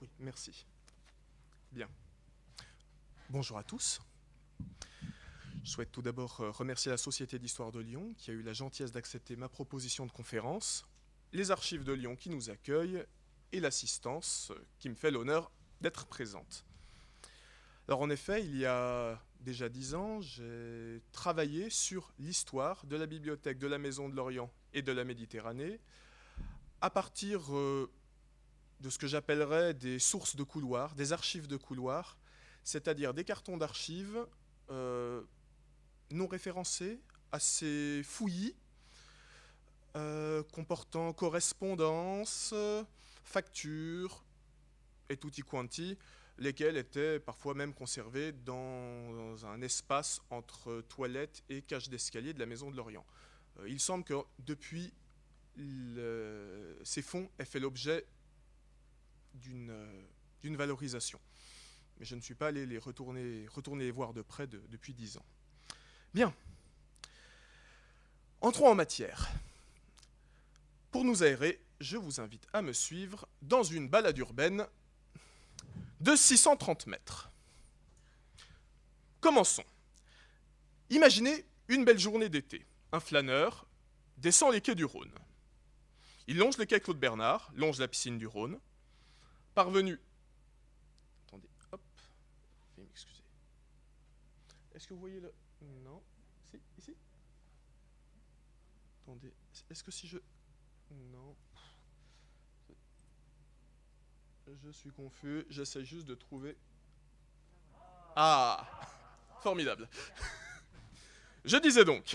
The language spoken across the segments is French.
Oui, merci. Bien. Bonjour à tous. Je souhaite tout d'abord remercier la Société d'Histoire de Lyon qui a eu la gentillesse d'accepter ma proposition de conférence, les archives de Lyon qui nous accueillent et l'assistance qui me fait l'honneur d'être présente. Alors en effet, il y a déjà 10 ans, j'ai travaillé sur l'histoire de la bibliothèque de la Maison de l'Orient et de la Méditerranée à partir de ce que j'appellerais des sources de couloirs, des archives de couloirs, c'est-à-dire des cartons d'archives non référencés, assez fouillis, comportant correspondances, factures et tutti quanti, lesquels étaient parfois même conservés dans un espace entre toilettes et cage d'escalier de la Maison de l'Orient. Il semble que depuis, ces fonds aient fait l'objet d'une valorisation. Mais je ne suis pas allé les retourner les voir de près depuis 10 ans. Bien. Entrons en matière. Pour nous aérer, je vous invite à me suivre dans une balade urbaine de 630 mètres. Commençons. Imaginez une belle journée d'été. Un flâneur descend les quais du Rhône. Il longe le quai Claude Bernard, longe la piscine du Rhône. Parvenu. Attendez, hop. Veuillez m'excuser. Est-ce que vous voyez le. Non. Si, ici. Attendez. Est-ce que si je. Non. Je suis confus. J'essaie juste de trouver. Ah, formidable. Je disais donc.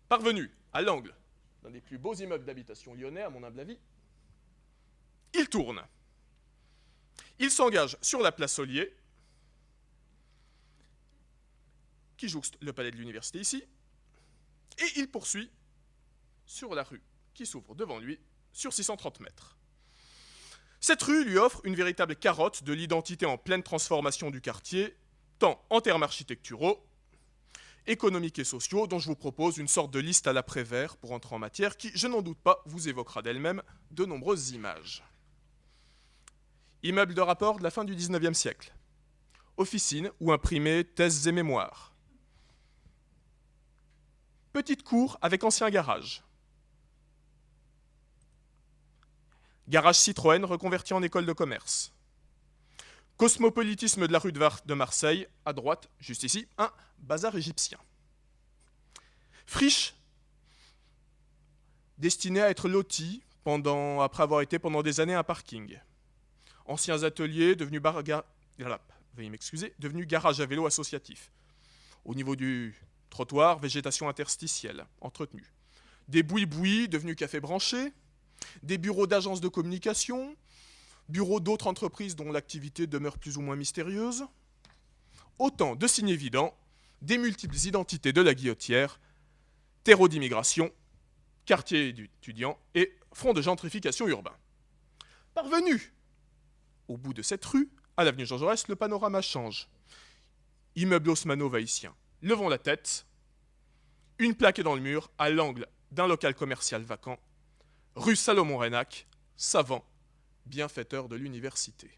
Parvenu à l'angle d'un des plus beaux immeubles d'habitation lyonnais, à mon humble avis, il tourne. Il s'engage sur la place Ollier, qui jouxte le palais de l'université ici, et il poursuit sur la rue qui s'ouvre devant lui sur 630 mètres. Cette rue lui offre une véritable carotte de l'identité en pleine transformation du quartier, tant en termes architecturaux, économiques et sociaux, dont je vous propose une sorte de liste à l'après-vert pour entrer en matière qui, je n'en doute pas, vous évoquera d'elle-même de nombreuses images. Immeuble de rapport de la fin du XIXe siècle. Officine où imprimer thèses et mémoires. Petite cour avec ancien garage. Garage Citroën reconverti en école de commerce. Cosmopolitisme de la rue de Marseille, à droite, juste ici, un bazar égyptien. Friche destinée à être lotie après avoir été pendant des années un parking. Anciens ateliers devenus garage à vélo associatif. Au niveau du trottoir, végétation interstitielle, entretenue. Des boui-boui devenus cafés branchés, des bureaux d'agences de communication, bureaux d'autres entreprises dont l'activité demeure plus ou moins mystérieuse. Autant de signes évidents des multiples identités de la Guillotière, terreau d'immigration, quartier étudiant et front de gentrification urbain. Parvenu au bout de cette rue, à l'avenue Jean Jaurès, le panorama change. Immeuble haussmanno-vaïtien. Levons la tête. Une plaque est dans le mur, à l'angle d'un local commercial vacant. Rue Salomon-Reynac, savant, bienfaiteur de l'université.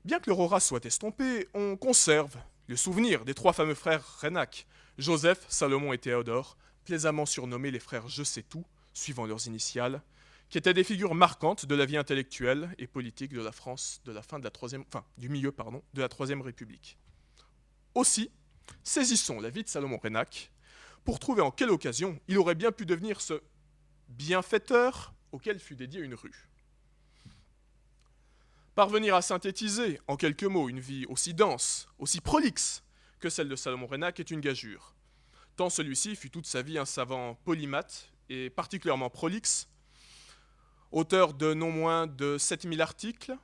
Bien que l'aurora soit estompée, on conserve le souvenir des trois fameux frères Reynac, Joseph, Salomon et Théodore, plaisamment surnommés les frères Je sais tout, suivant leurs initiales, qui étaient des figures marquantes de la vie intellectuelle et politique de la France de la fin de du milieu de la Troisième République. Aussi, saisissons la vie de Salomon Reynac pour trouver en quelle occasion il aurait bien pu devenir ce bienfaiteur auquel fut dédiée une rue. Parvenir à synthétiser en quelques mots une vie aussi dense, aussi prolixe que celle de Salomon Reynac est une gageure, tant celui-ci fut toute sa vie un savant polymathe et particulièrement prolixe, auteur de non moins de 7000 articles,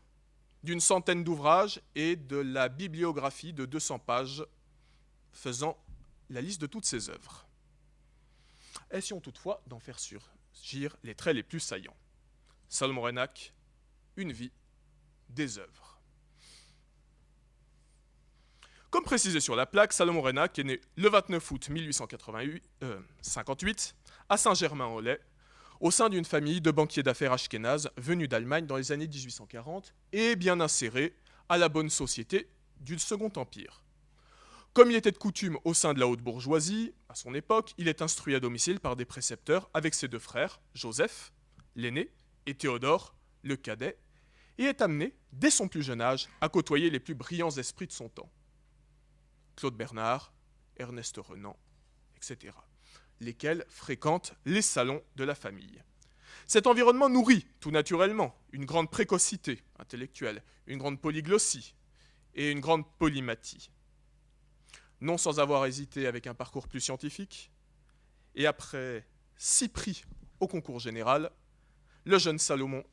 d'une centaine d'ouvrages et de la bibliographie de 200 pages faisant la liste de toutes ses œuvres. Essayons toutefois d'en faire surgir les traits les plus saillants. Salomon Reynac, une vie, des œuvres. Comme précisé sur la plaque, Salomon Reynac est né le 29 août 1858 à Saint-Germain-en-Laye, au sein d'une famille de banquiers d'affaires ashkénazes venus d'Allemagne dans les années 1840 et bien insérés à la bonne société du Second Empire. Comme il était de coutume au sein de la haute bourgeoisie, à son époque, il est instruit à domicile par des précepteurs avec ses deux frères, Joseph, l'aîné, et Théodore, le cadet, et est amené, dès son plus jeune âge, à côtoyer les plus brillants esprits de son temps. Claude Bernard, Ernest Renan, etc., lesquels fréquentent les salons de la famille. Cet environnement nourrit, tout naturellement, une grande précocité intellectuelle, une grande polyglossie et une grande polymathie. Non sans avoir hésité avec un parcours plus scientifique, et après 6 prix au concours général, le jeune Salomon,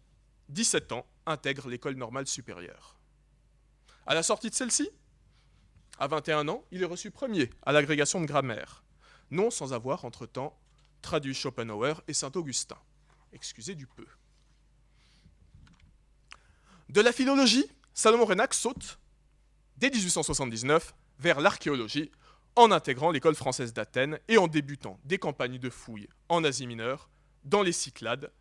17 ans, intègre l'école normale supérieure. À la sortie de celle-ci, à 21 ans, il est reçu premier à l'agrégation de grammaire, non sans avoir, entre-temps, traduit Schopenhauer et Saint-Augustin. Excusez du peu. De la philologie, Salomon Reinach saute, dès 1879, vers l'archéologie, en intégrant l'école française d'Athènes et en débutant des campagnes de fouilles en Asie mineure, dans les Cyclades,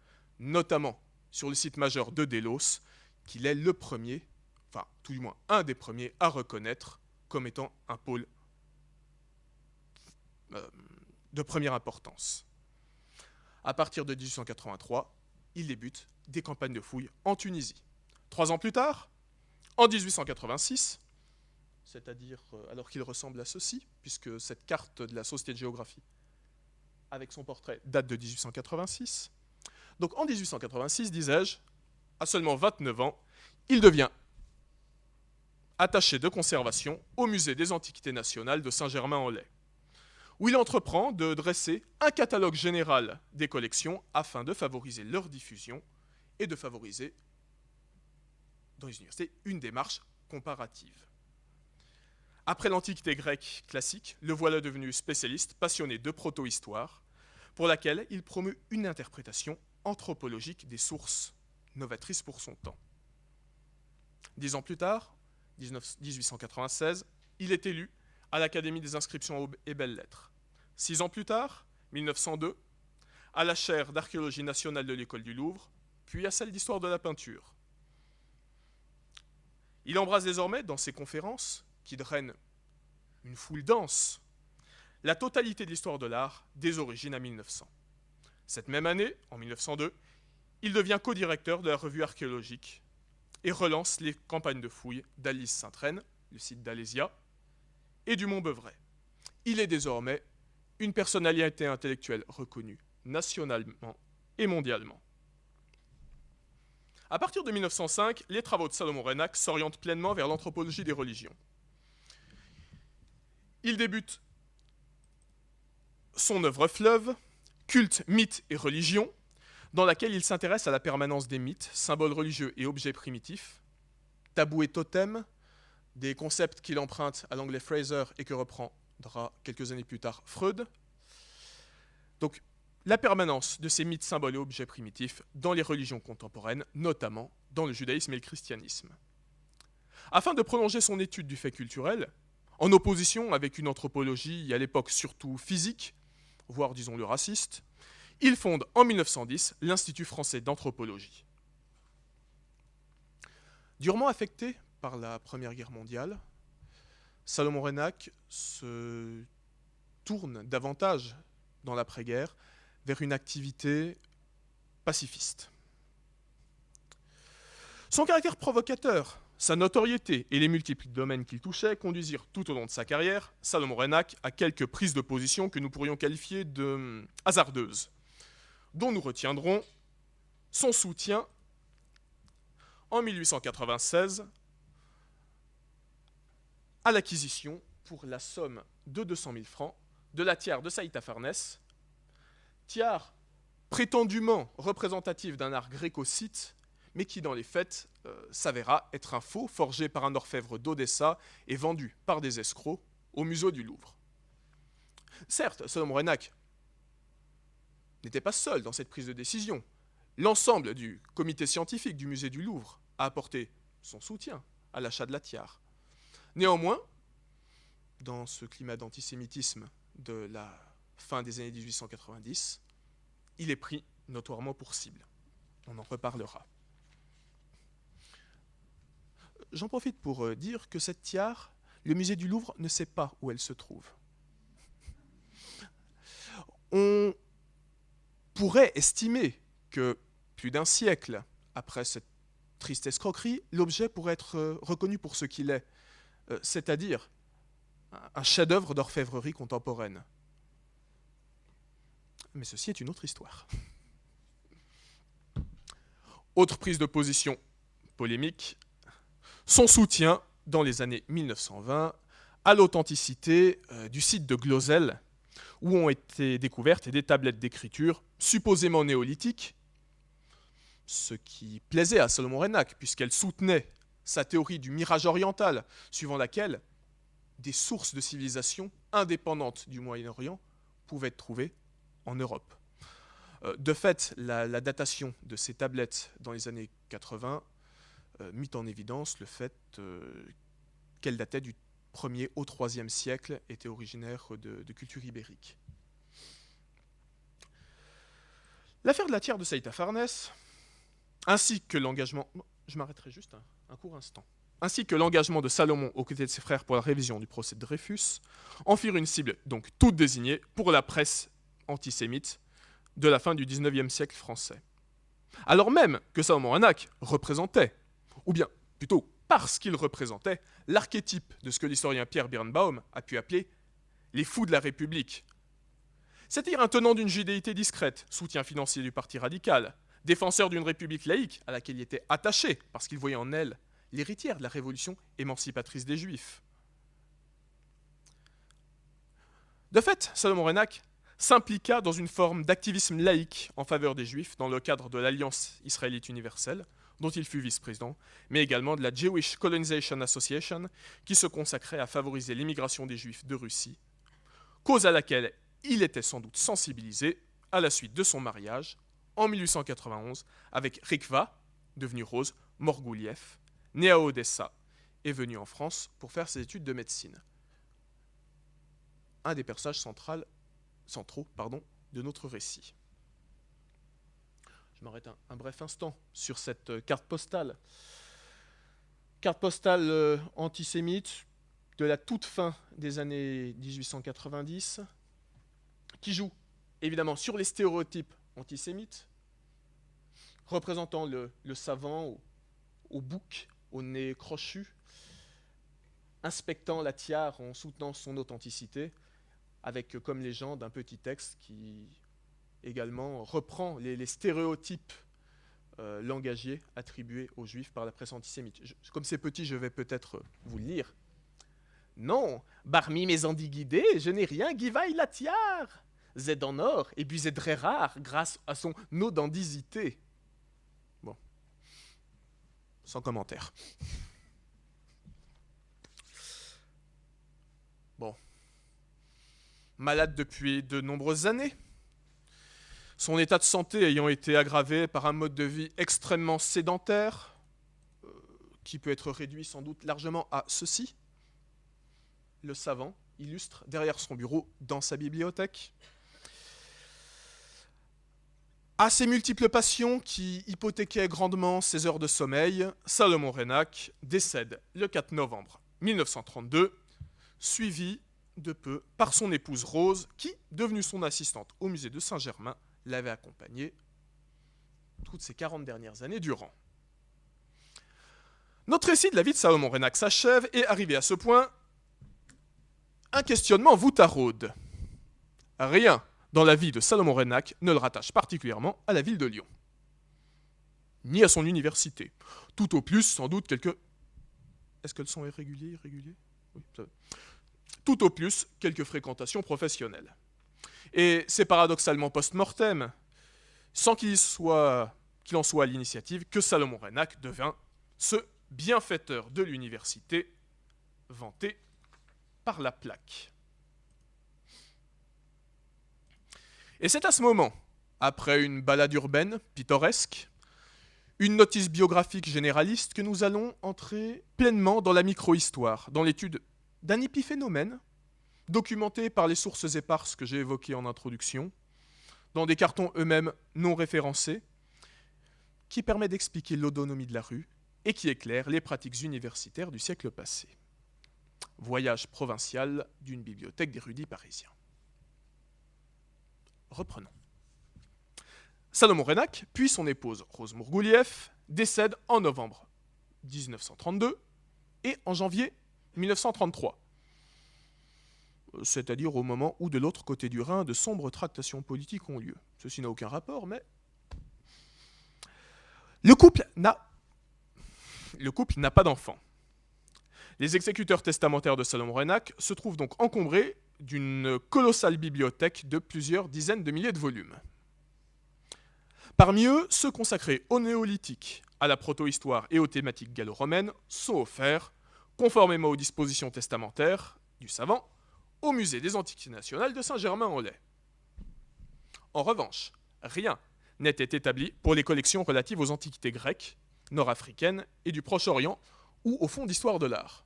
notamment sur le site majeur de Délos, qu'il est le premier, enfin tout du moins un des premiers à reconnaître comme étant un pôle de première importance. À partir de 1883, il débute des campagnes de fouilles en Tunisie. 3 ans plus tard, en 1886, c'est-à-dire alors qu'il ressemble à ceci, puisque cette carte de la Société de géographie, avec son portrait, date de 1886. Donc en 1886, disais-je, à seulement 29 ans, il devient attaché de conservation au Musée des Antiquités nationales de Saint-Germain-en-Laye, où il entreprend de dresser un catalogue général des collections afin de favoriser leur diffusion et de favoriser, dans les universités, une démarche comparative. Après l'Antiquité grecque classique, le voilà devenu spécialiste, passionné de proto-histoire, pour laquelle il promeut une interprétation anthropologique des sources, novatrices pour son temps. 10 ans plus tard, 1896, il est élu à l'Académie des inscriptions et belles-lettres. 6 ans plus tard, 1902, à la chaire d'archéologie nationale de l'École du Louvre, puis à celle d'histoire de la peinture. Il embrasse désormais, dans ses conférences, qui drainent une foule dense, la totalité de l'histoire de l'art des origines à 1900. Cette même année, en 1902, il devient co-directeur de la revue archéologique et relance les campagnes de fouilles d'Alys-Sainte-Reine, le site d'Alésia, et du Mont-Beuvray. Il est désormais une personnalité intellectuelle reconnue nationalement et mondialement. À partir de 1905, les travaux de Salomon Reinach s'orientent pleinement vers l'anthropologie des religions. Il débute son œuvre fleuve, Culte, mythe et religion, dans laquelle il s'intéresse à la permanence des mythes, symboles religieux et objets primitifs, tabous et totems, des concepts qu'il emprunte à l'anglais Fraser et que reprendra quelques années plus tard Freud. Donc, la permanence de ces mythes, symboles et objets primitifs dans les religions contemporaines, notamment dans le judaïsme et le christianisme. Afin de prolonger son étude du fait culturel, en opposition avec une anthropologie à l'époque surtout physique, voire disons-le raciste, il fonde en 1910 l'Institut français d'anthropologie. Durement affecté par la Première Guerre mondiale, Salomon Reinach se tourne davantage dans l'après-guerre vers une activité pacifiste. Son caractère provocateur, sa notoriété et les multiples domaines qu'il touchait conduisirent tout au long de sa carrière Salomon Reinach à quelques prises de position que nous pourrions qualifier de hasardeuses, dont nous retiendrons son soutien en 1896 à l'acquisition pour la somme de 200 000 francs de la tiare de Saïta Farnèse, tiare prétendument représentative d'un art gréco-scythe, mais qui dans les faits s'avéra être un faux forgé par un orfèvre d'Odessa et vendu par des escrocs au musée du Louvre. Certes, Salomon Reinach n'était pas seul dans cette prise de décision. L'ensemble du comité scientifique du musée du Louvre a apporté son soutien à l'achat de la tiare. Néanmoins, dans ce climat d'antisémitisme de la fin des années 1890, il est pris notoirement pour cible. On en reparlera. J'en profite pour dire que cette tiare, le musée du Louvre ne sait pas où elle se trouve. On pourrait estimer que plus d'un siècle après cette triste escroquerie, l'objet pourrait être reconnu pour ce qu'il est, c'est-à-dire un chef-d'œuvre d'orfèvrerie contemporaine. Mais ceci est une autre histoire. Autre prise de position polémique, son soutien dans les années 1920 à l'authenticité du site de Glosel, où ont été découvertes des tablettes d'écriture supposément néolithiques, ce qui plaisait à Salomon Reinach, puisqu'elle soutenait sa théorie du mirage oriental, suivant laquelle des sources de civilisation indépendantes du Moyen-Orient pouvaient être trouvées en Europe. De fait, la datation de ces tablettes dans les années 80 mit en évidence le fait qu'elles dataient du 1er au 3e siècle, étaient originaires de culture ibérique. L'affaire de la tiare de Saïta Farnèse, ainsi que l'engagement... Je m'arrêterai juste un court instant. Ainsi que l'engagement de Salomon aux côtés de ses frères pour la révision du procès de Dreyfus, en firent une cible donc toute désignée pour la presse antisémite de la fin du 19e siècle français. Alors même que Salomon Reinach représentait, ou bien plutôt parce qu'il représentait, l'archétype de ce que l'historien Pierre Birnbaum a pu appeler les fous de la République. C'est-à-dire un tenant d'une judéité discrète, soutien financier du parti radical, défenseur d'une république laïque à laquelle il était attaché parce qu'il voyait en elle l'héritière de la révolution émancipatrice des Juifs. De fait, Salomon Reinach s'impliqua dans une forme d'activisme laïque en faveur des Juifs dans le cadre de l'Alliance israélite universelle, dont il fut vice-président, mais également de la Jewish Colonization Association, qui se consacrait à favoriser l'immigration des Juifs de Russie, cause à laquelle il était sans doute sensibilisé à la suite de son mariage, en 1891, avec Rikva, devenue Rose Morgouliev, née à Odessa, et venue en France pour faire ses études de médecine. Un des personnages centraux de notre récit. Je m'arrête un bref instant sur cette carte postale. Carte postale antisémite de la toute fin des années 1890, qui joue évidemment sur les stéréotypes antisémites, représentant le savant au bouc, au nez crochu, inspectant la tiare en soutenant son authenticité, avec comme légende un petit texte qui également reprend les stéréotypes langagiers attribués aux Juifs par la presse antisémite. Comme c'est petit, je vais peut-être vous le lire. Non, parmi mes andiguidés, je n'ai rien qui vaille la tiare. Z en or, et puis c'est très rare grâce à son authenticité. Bon, sans commentaire. Bon. Malade depuis de nombreuses années, son état de santé ayant été aggravé par un mode de vie extrêmement sédentaire, qui peut être réduit sans doute largement à ceci. Le savant illustre derrière son bureau dans sa bibliothèque. À ses multiples passions qui hypothéquaient grandement ses heures de sommeil, Salomon Reinach décède le 4 novembre 1932, suivi de peu par son épouse Rose, qui, devenue son assistante au musée de Saint-Germain, l'avait accompagné toutes ces 40 dernières années durant. Notre récit de la vie de Salomon Reinach s'achève et, arrivé à ce point, un questionnement vous taraude. Rien dans la vie de Salomon Reinach ne le rattache particulièrement à la ville de Lyon, ni à son université. Tout au plus, sans doute, quelques... Est-ce que le son est régulier? Oui, ça va. Tout au plus, quelques fréquentations professionnelles. Et c'est paradoxalement post-mortem, sans qu'il en soit à l'initiative, que Salomon Reinach devint ce bienfaiteur de l'université vanté par la plaque. Et c'est à ce moment, après une balade urbaine pittoresque, une notice biographique généraliste, que nous allons entrer pleinement dans la micro-histoire, dans l'étude d'un épiphénomène documenté par les sources éparses que j'ai évoquées en introduction, dans des cartons eux-mêmes non référencés, qui permet d'expliquer l'autonomie de la rue et qui éclaire les pratiques universitaires du siècle passé. Voyage provincial d'une bibliothèque d'érudits parisiens. Reprenons. Salomon Reynac, puis son épouse Rose Mourgoulieff, décèdent en novembre 1932 et en janvier 1933, c'est-à-dire au moment où de l'autre côté du Rhin, de sombres tractations politiques ont lieu. Ceci n'a aucun rapport, mais le couple n'a pas d'enfant. Les exécuteurs testamentaires de Salomon Reynac se trouvent donc encombrés d'une colossale bibliothèque de plusieurs dizaines de milliers de volumes. Parmi eux, ceux consacrés au néolithique, à la proto-histoire et aux thématiques gallo-romaines sont offerts, conformément aux dispositions testamentaires du savant, au musée des Antiquités nationales de Saint-Germain-en-Laye. En revanche, rien n'était établi pour les collections relatives aux antiquités grecques, nord-africaines et du Proche-Orient ou au fonds d'histoire de l'art.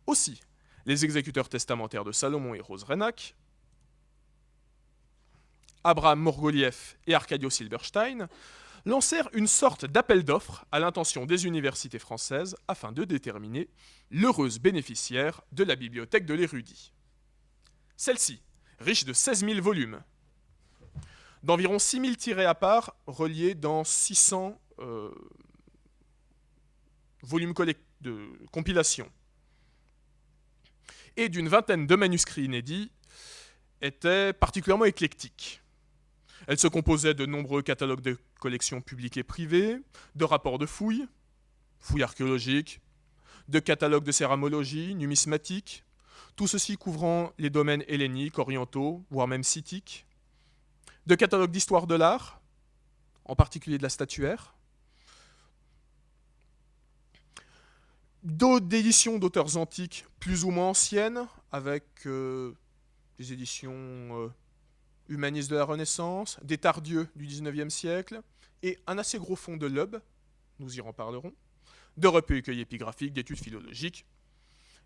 Aussi, les exécuteurs testamentaires de Salomon et Rose Reynac, Abraham Mourgoulieff et Arcadio Silberstein, lancèrent une sorte d'appel d'offres à l'intention des universités françaises afin de déterminer l'heureuse bénéficiaire de la bibliothèque de l'érudit. Celle-ci, riche de 16 000 volumes, d'environ 6 000 tirés à part, reliés dans 600 volumes de compilation, et d'une vingtaine de manuscrits inédits, était particulièrement éclectique. Elle se composait de nombreux catalogues de collections publiques et privées, de rapports de fouilles archéologiques, de catalogues de céramologie, numismatique, tout ceci couvrant les domaines helléniques, orientaux, voire même scythiques, de catalogues d'histoire de l'art, en particulier de la statuaire, d'éditions d'auteurs antiques plus ou moins anciennes, avec des éditions humanistes de la Renaissance, des Tardieux du XIXe siècle, et un assez gros fonds de Loeb, nous y reparlerons, de recueils épigraphiques, d'études philologiques,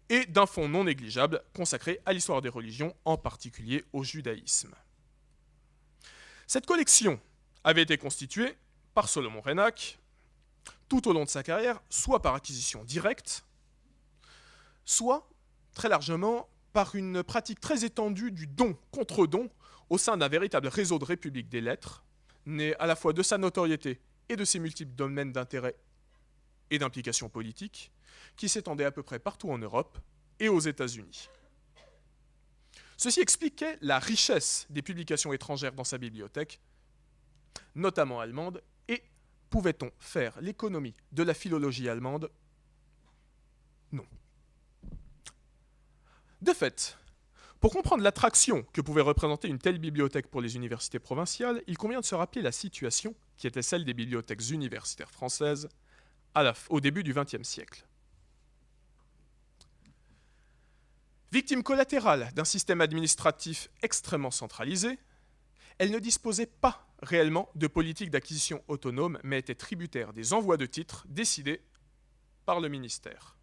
et d'un fonds non négligeable consacré à l'histoire des religions, en particulier au judaïsme. Cette collection avait été constituée par Salomon Reynac tout au long de sa carrière, soit par acquisition directe, soit, très largement, par une pratique très étendue du don contre don au sein d'un véritable réseau de république des lettres, né à la fois de sa notoriété et de ses multiples domaines d'intérêt et d'implication politique, qui s'étendait à peu près partout en Europe et aux États-Unis. Ceci expliquait la richesse des publications étrangères dans sa bibliothèque, notamment allemande, et pouvait-on faire l'économie de la philologie allemande? Non. De fait, pour comprendre l'attraction que pouvait représenter une telle bibliothèque pour les universités provinciales, il convient de se rappeler la situation qui était celle des bibliothèques universitaires françaises au début du XXe siècle. Victime collatérale d'un système administratif extrêmement centralisé, elle ne disposait pas réellement de politique d'acquisition autonome, mais était tributaire des envois de titres décidés par le ministère.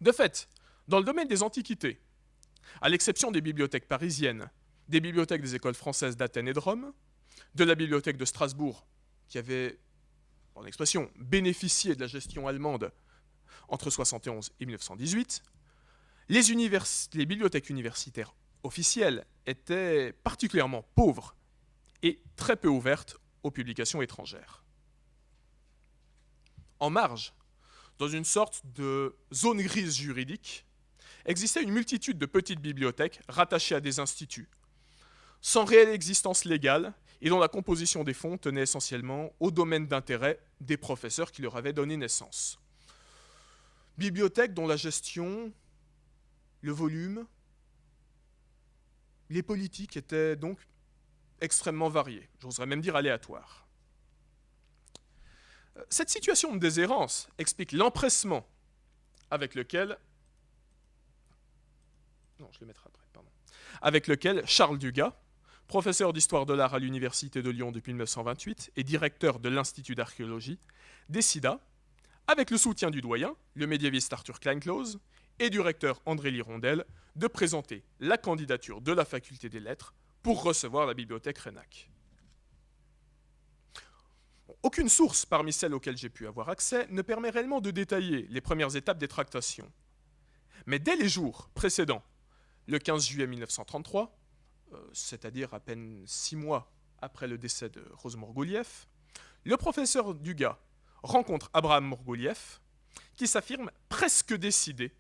De fait, dans le domaine des antiquités, à l'exception des bibliothèques parisiennes, des bibliothèques des écoles françaises d'Athènes et de Rome, de la bibliothèque de Strasbourg, qui avait, en expression, bénéficié de la gestion allemande entre 1971 et 1918, les bibliothèques universitaires officielles étaient particulièrement pauvres et très peu ouvertes aux publications étrangères. En marge, dans une sorte de zone grise juridique, existait une multitude de petites bibliothèques rattachées à des instituts, sans réelle existence légale et dont la composition des fonds tenait essentiellement au domaine d'intérêt des professeurs qui leur avaient donné naissance. Bibliothèques dont la gestion, le volume, les politiques étaient donc extrêmement variées, j'oserais même dire aléatoires. Cette situation de déshérence explique l'empressement avec lequel Charles Dugas, professeur d'histoire de l'art à l'Université de Lyon depuis 1928 et directeur de l'Institut d'archéologie, décida, avec le soutien du doyen, le médiéviste Arthur Kleinklose, et du recteur André Lirondelle, de présenter la candidature de la faculté des lettres pour recevoir la bibliothèque Renac. Aucune source parmi celles auxquelles j'ai pu avoir accès ne permet réellement de détailler les premières étapes des tractations. Mais dès les jours précédents, le 15 juillet 1933, c'est-à-dire à peine 6 mois après le décès de Rose Mourgoulieff, le professeur Dugas rencontre Abraham Mourgoulieff, qui s'affirme presque décidé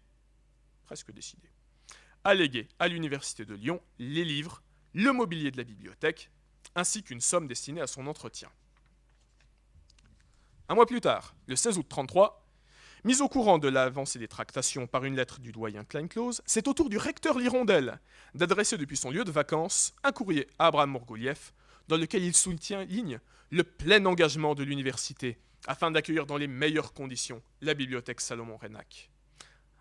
à léguer à l'Université de Lyon les livres, le mobilier de la bibliothèque, ainsi qu'une somme destinée à son entretien. Un mois plus tard, le 16 août 1933, mis au courant de l'avancée des tractations par une lettre du doyen Klein-Clauze, c'est au tour du recteur Lirondelle d'adresser depuis son lieu de vacances un courrier à Abraham Mourgoulieff dans lequel il souligne le plein engagement de l'université afin d'accueillir dans les meilleures conditions la bibliothèque Salomon-Renac,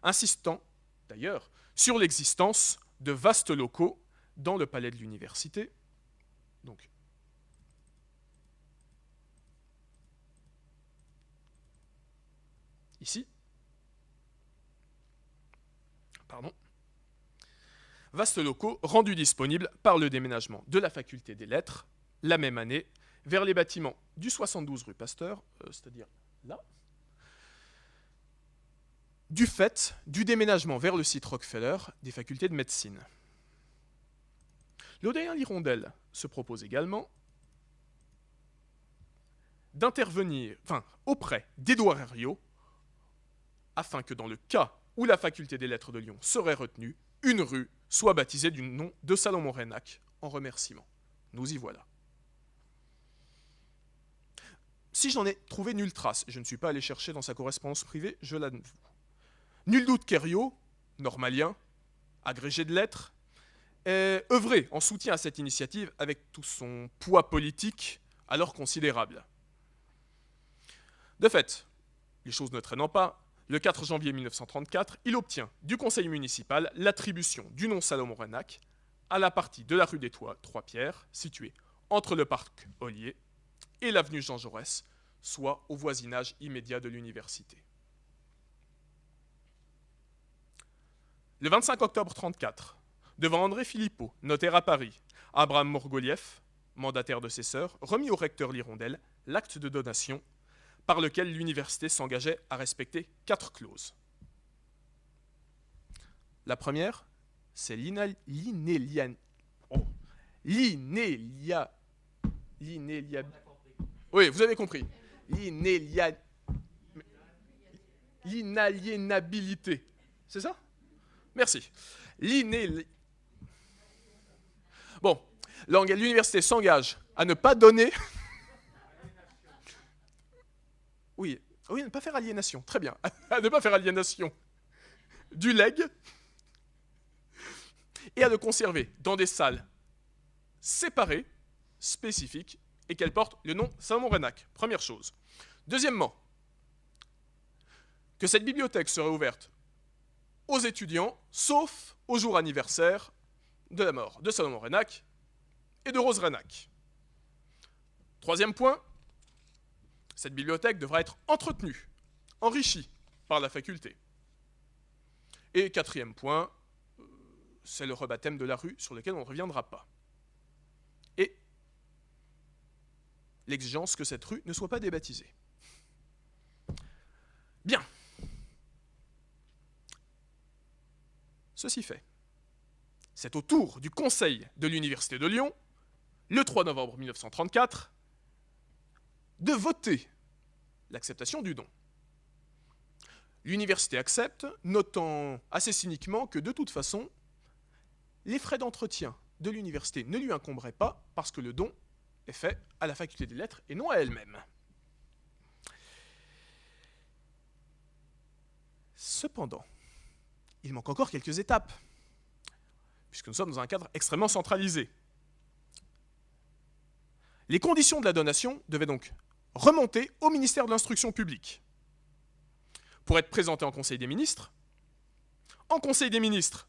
insistant d'ailleurs sur l'existence de vastes locaux dans le palais de l'université. Donc, ici, vastes locaux rendus disponibles par le déménagement de la faculté des lettres, la même année, vers les bâtiments du 72 rue Pasteur, c'est-à-dire là, du fait du déménagement vers le site Rockefeller des facultés de médecine. Le doyen Lirondelle se propose également d'intervenir auprès d'Édouard Herriot afin que dans le cas où la faculté des lettres de Lyon serait retenue, une rue soit baptisée du nom de Salomon-Renac en remerciement. Nous y voilà. Si j'en ai trouvé nulle trace, je ne suis pas allé chercher dans sa correspondance privée, je l'avoue. Nul doute qu'Herriot, normalien, agrégé de lettres, ait œuvré en soutien à cette initiative avec tout son poids politique alors considérable. De fait, les choses ne traînant pas, le 4 janvier 1934, il obtient du conseil municipal l'attribution du nom Salomon-Renac à la partie de la rue des Trois-Pierres, située entre le parc Ollier et l'avenue Jean Jaurès, soit au voisinage immédiat de l'université. Le 25 octobre 1934, devant André Philippot, notaire à Paris, Abraham Mourgoulieff, mandataire de ses sœurs, remit au recteur Lirondelle l'acte de donation par lequel l'université s'engageait à respecter 4 clauses. La première, c'est l'inéliabilité. Oui, vous avez compris. L'inaliénabilité. C'est ça? Merci. Bon, l'université s'engage à ne pas donner... Oui, ne pas faire aliénation, très bien. À ne pas faire aliénation du legs et à le conserver dans des salles séparées, spécifiques, et qu'elles portent le nom Salomon-Renac. Première chose. Deuxièmement, que cette bibliothèque serait ouverte aux étudiants, sauf au jour anniversaire de la mort de Salomon-Renac et de Rose Renac. Troisième point, cette bibliothèque devra être entretenue, enrichie par la faculté. Et quatrième point, c'est le rebaptême de la rue sur lequel on ne reviendra pas. Et l'exigence que cette rue ne soit pas débaptisée. Bien. Ceci fait, c'est au tour du conseil de l'Université de Lyon, le 3 novembre 1934, de voter l'acceptation du don. L'université accepte, notant assez cyniquement que de toute façon, les frais d'entretien de l'université ne lui incomberaient pas parce que le don est fait à la faculté des lettres et non à elle-même. Cependant, il manque encore quelques étapes, puisque nous sommes dans un cadre extrêmement centralisé. Les conditions de la donation devaient donc remonter au ministère de l'Instruction publique pour être présentées en Conseil des ministres. En Conseil des ministres,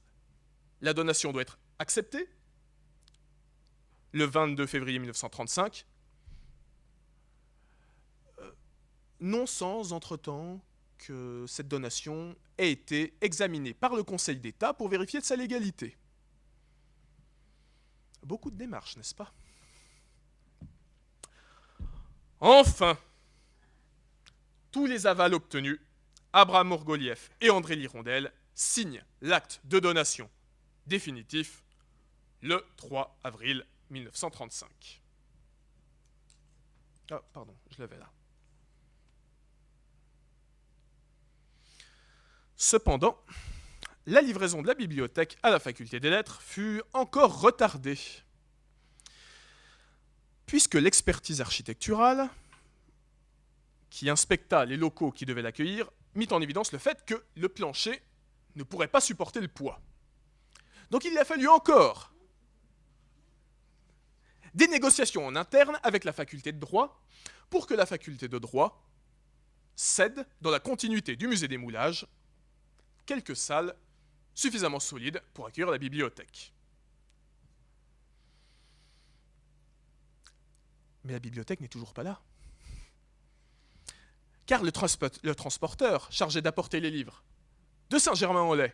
la donation doit être acceptée le 22 février 1935, non sans entre-temps que cette donation ait été examinée par le Conseil d'État pour vérifier de sa légalité. Beaucoup de démarches, n'est-ce pas? Enfin, tous les avals obtenus, Abraham Mourgoliev et André Lirondelle signent l'acte de donation définitif le 3 avril 1935. Ah, pardon, je l'avais là. Cependant, la livraison de la bibliothèque à la faculté des lettres fut encore retardée, puisque l'expertise architecturale, qui inspecta les locaux qui devaient l'accueillir, mit en évidence le fait que le plancher ne pourrait pas supporter le poids. Donc il a fallu encore des négociations en interne avec la faculté de droit pour que la faculté de droit cède, dans la continuité du musée des moulages, quelques salles suffisamment solides pour accueillir la bibliothèque. Mais la bibliothèque n'est toujours pas là. Car le transporteur chargé d'apporter les livres de Saint-Germain-en-Laye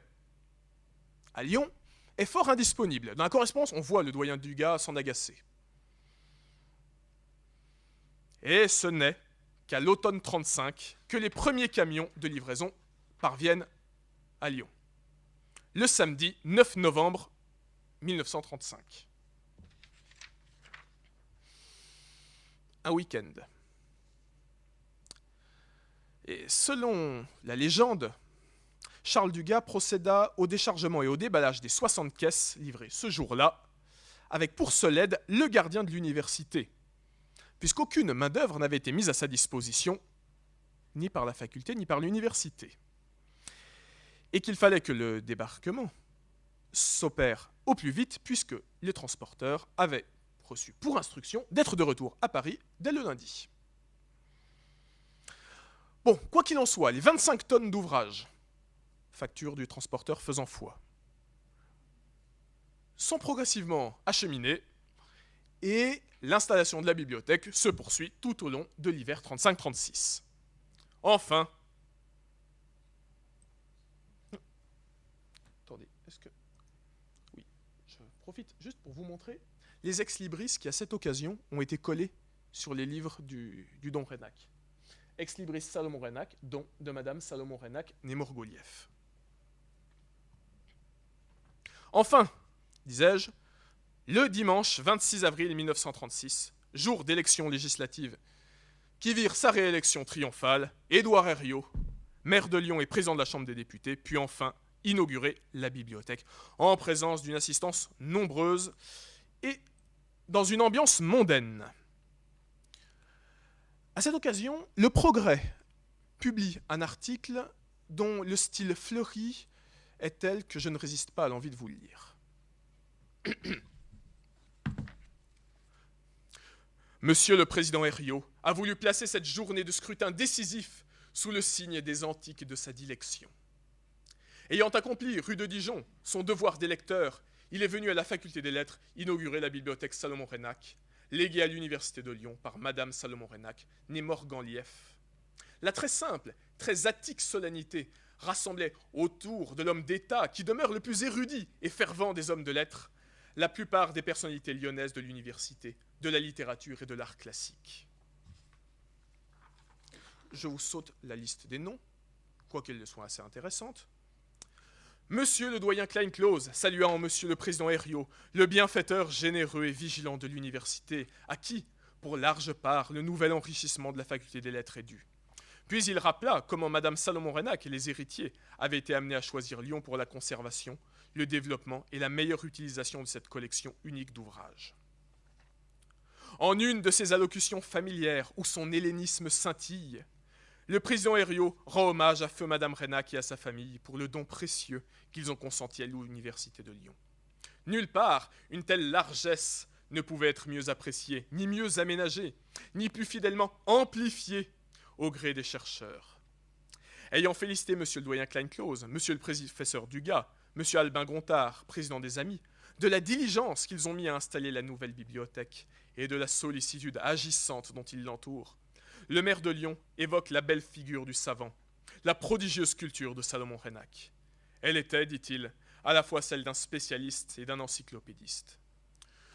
à Lyon est fort indisponible. Dans la correspondance, on voit le doyen Dugas s'en agacer. Et ce n'est qu'à l'automne 1935 que les premiers camions de livraison parviennent à Lyon. Le samedi 9 novembre 1935. Un week-end. Et selon la légende, Charles Dugas procéda au déchargement et au déballage des 60 caisses livrées ce jour-là, avec pour seule aide le gardien de l'université, puisqu'aucune main-d'œuvre n'avait été mise à sa disposition, ni par la faculté, ni par l'université. Et qu'il fallait que le débarquement s'opère au plus vite, puisque les transporteurs avaient reçu pour instruction d'être de retour à Paris dès le lundi. Bon, quoi qu'il en soit, les 25 tonnes d'ouvrages, facture du transporteur faisant foi, sont progressivement acheminées et l'installation de la bibliothèque se poursuit tout au long de l'hiver 35-36. Enfin, attendez, est-ce que... Oui, je profite juste pour vous montrer les ex-libris qui, à cette occasion, ont été collés sur les livres du Don Renac. Ex-libris Salomon Renac, don de Madame Salomon Renac, née Mourgoliev. Enfin, disais-je, le dimanche 26 avril 1936, jour d'élection législative, qui virent sa réélection triomphale, Édouard Herriot, maire de Lyon et président de la Chambre des députés, puis enfin inaugurer la bibliothèque, en présence d'une assistance nombreuse et dans une ambiance mondaine. À cette occasion, Le Progrès publie un article dont le style fleuri est tel que je ne résiste pas à l'envie de vous le lire. Monsieur le président Herriot a voulu placer cette journée de scrutin décisif sous le signe des antiques de sa dilection. Ayant accompli, rue de Dijon, son devoir d'électeur, il est venu à la faculté des lettres inaugurer la bibliothèque Salomon Renac, léguée à l'université de Lyon par Madame Salomon Renac, née Morgan-Lief. La très simple, très attique solennité rassemblait autour de l'homme d'État qui demeure le plus érudit et fervent des hommes de lettres la plupart des personnalités lyonnaises de l'université, de la littérature et de l'art classique. Je vous saute la liste des noms, quoiqu'elle soit assez intéressante. Monsieur le doyen Klein-Clause, saluant Monsieur le président Herriot, le bienfaiteur généreux et vigilant de l'université, à qui, pour large part, le nouvel enrichissement de la faculté des lettres est dû. Puis il rappela comment Madame Salomon Renac et les héritiers avaient été amenés à choisir Lyon pour la conservation, le développement et la meilleure utilisation de cette collection unique d'ouvrages. En une de ses allocutions familières où son hellénisme scintille, le président Herriot rend hommage à feu Madame Renac et à sa famille pour le don précieux qu'ils ont consenti à l'université de Lyon. Nulle part une telle largesse ne pouvait être mieux appréciée, ni mieux aménagée, ni plus fidèlement amplifiée au gré des chercheurs. Ayant félicité monsieur le doyen Klein-Clause, monsieur le professeur Dugas, monsieur Albin Gontard, président des Amis, de la diligence qu'ils ont mis à installer la nouvelle bibliothèque et de la sollicitude agissante dont ils l'entourent, le maire de Lyon évoque la belle figure du savant, la prodigieuse culture de Salomon Renac. Elle était, dit-il, à la fois celle d'un spécialiste et d'un encyclopédiste.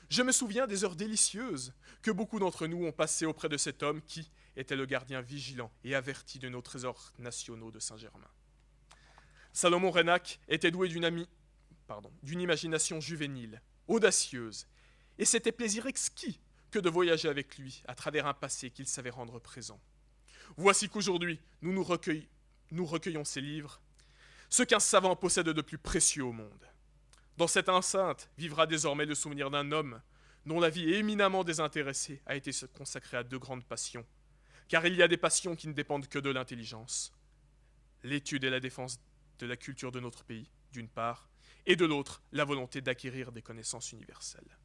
Je me souviens des heures délicieuses que beaucoup d'entre nous ont passées auprès de cet homme qui était le gardien vigilant et averti de nos trésors nationaux de Saint-Germain. Salomon Reinach était doué d'une imagination juvénile, audacieuse, et c'était plaisir exquis que de voyager avec lui à travers un passé qu'il savait rendre présent. Voici qu'aujourd'hui, nous recueillons ces livres, ce qu'un savant possède de plus précieux au monde. Dans cette enceinte vivra désormais le souvenir d'un homme dont la vie éminemment désintéressée a été consacrée à deux grandes passions, car il y a des passions qui ne dépendent que de l'intelligence. L'étude et la défense de la culture de notre pays, d'une part, et de l'autre, la volonté d'acquérir des connaissances universelles.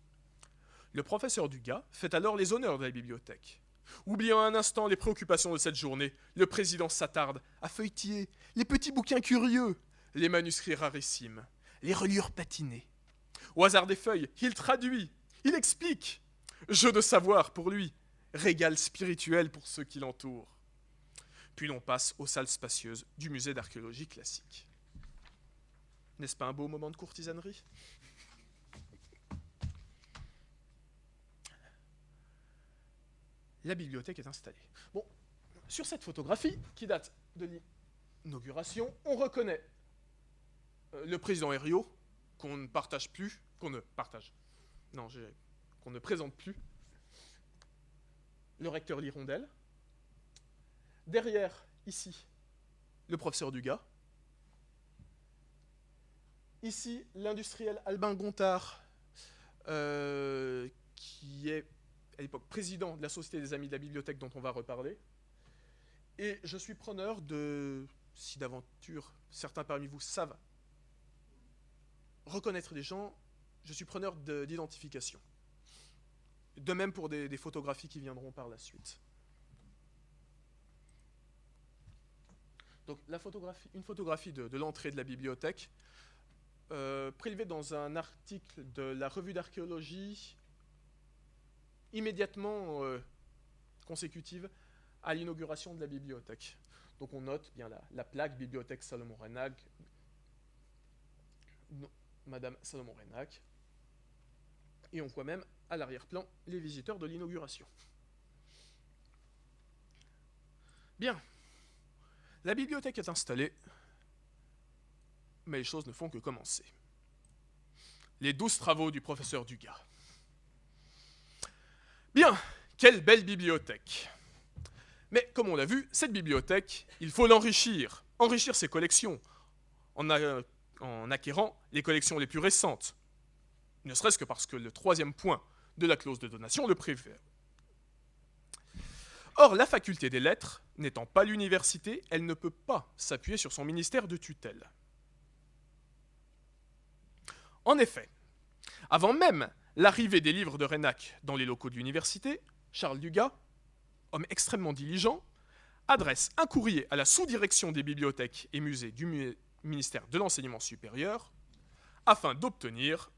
Le professeur Dugas fait alors les honneurs de la bibliothèque. Oubliant un instant les préoccupations de cette journée, le président s'attarde à feuilleter les petits bouquins curieux, les manuscrits rarissimes, les reliures patinées. Au hasard des feuilles, il traduit, il explique. Jeu de savoir pour lui, régal spirituel pour ceux qui l'entourent. Puis l'on passe aux salles spacieuses du musée d'archéologie classique. N'est-ce pas un beau moment de courtisanerie ? La bibliothèque est installée. Bon, sur cette photographie, qui date de l'inauguration, on reconnaît le président Herriot, qu'on ne présente plus, le recteur Lirondelle. Derrière, ici, le professeur Dugas. Ici, l'industriel Albin Gontard, qui est à l'époque président de la Société des Amis de la Bibliothèque, dont on va reparler. Et je suis preneur de, si d'aventure certains parmi vous savent reconnaître des gens, je suis preneur d'identification. De même pour des photographies qui viendront par la suite. Donc une photographie de l'entrée de la bibliothèque, prélevée dans un article de la revue d'archéologie, immédiatement consécutive à l'inauguration de la bibliothèque. Donc on note bien la plaque Bibliothèque Salomon Reinach, Madame Salomon Reinach, et on voit même à l'arrière-plan les visiteurs de l'inauguration. Bien, la bibliothèque est installée, mais les choses ne font que commencer. Les 12 travaux du professeur Dugas. Bien, quelle belle bibliothèque. Mais comme on l'a vu, cette bibliothèque, il faut l'enrichir, enrichir ses collections, en acquérant les collections les plus récentes, ne serait-ce que parce que le 3e point de la clause de donation le prévoit. Or, la faculté des lettres, n'étant pas l'université, elle ne peut pas s'appuyer sur son ministère de tutelle. En effet, avant même l'arrivée des livres de Reinach dans les locaux de l'université, Charles Dugas, homme extrêmement diligent, adresse un courrier à la sous-direction des bibliothèques et musées du ministère de l'Enseignement supérieur afin d'obtenir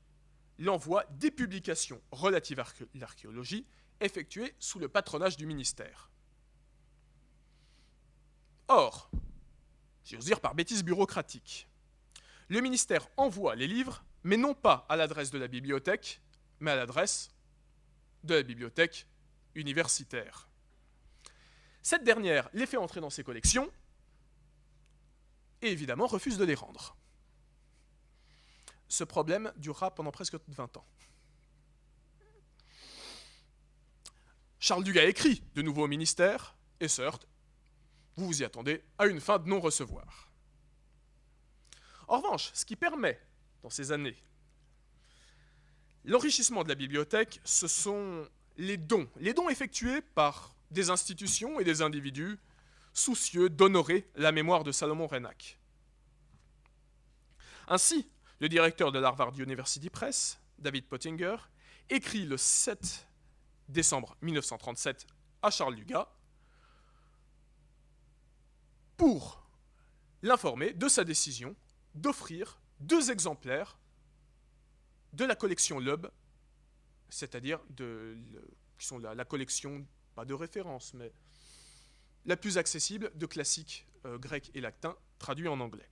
l'envoi des publications relatives à l'archéologie effectuées sous le patronage du ministère. Or, si j'ose dire par bêtise bureaucratique, le ministère envoie les livres, mais non pas à l'adresse de la bibliothèque, mais à l'adresse de la bibliothèque universitaire. Cette dernière les fait entrer dans ses collections et évidemment refuse de les rendre. Ce problème durera pendant presque 20 ans. Charles Dugas écrit de nouveau au ministère et se heurte, vous vous y attendez, à une fin de non-recevoir. En revanche, ce qui permet, dans ces années, l'enrichissement de la bibliothèque, ce sont les dons effectués par des institutions et des individus soucieux d'honorer la mémoire de Salomon Reinach. Ainsi, le directeur de l'Harvard University Press, David Pottinger, écrit le 7 décembre 1937 à Charles Dugas pour l'informer de sa décision d'offrir 2 exemplaires de la collection Loeb, c'est-à-dire qui sont la collection, pas de référence, mais la plus accessible de classiques grecs et latins traduits en anglais.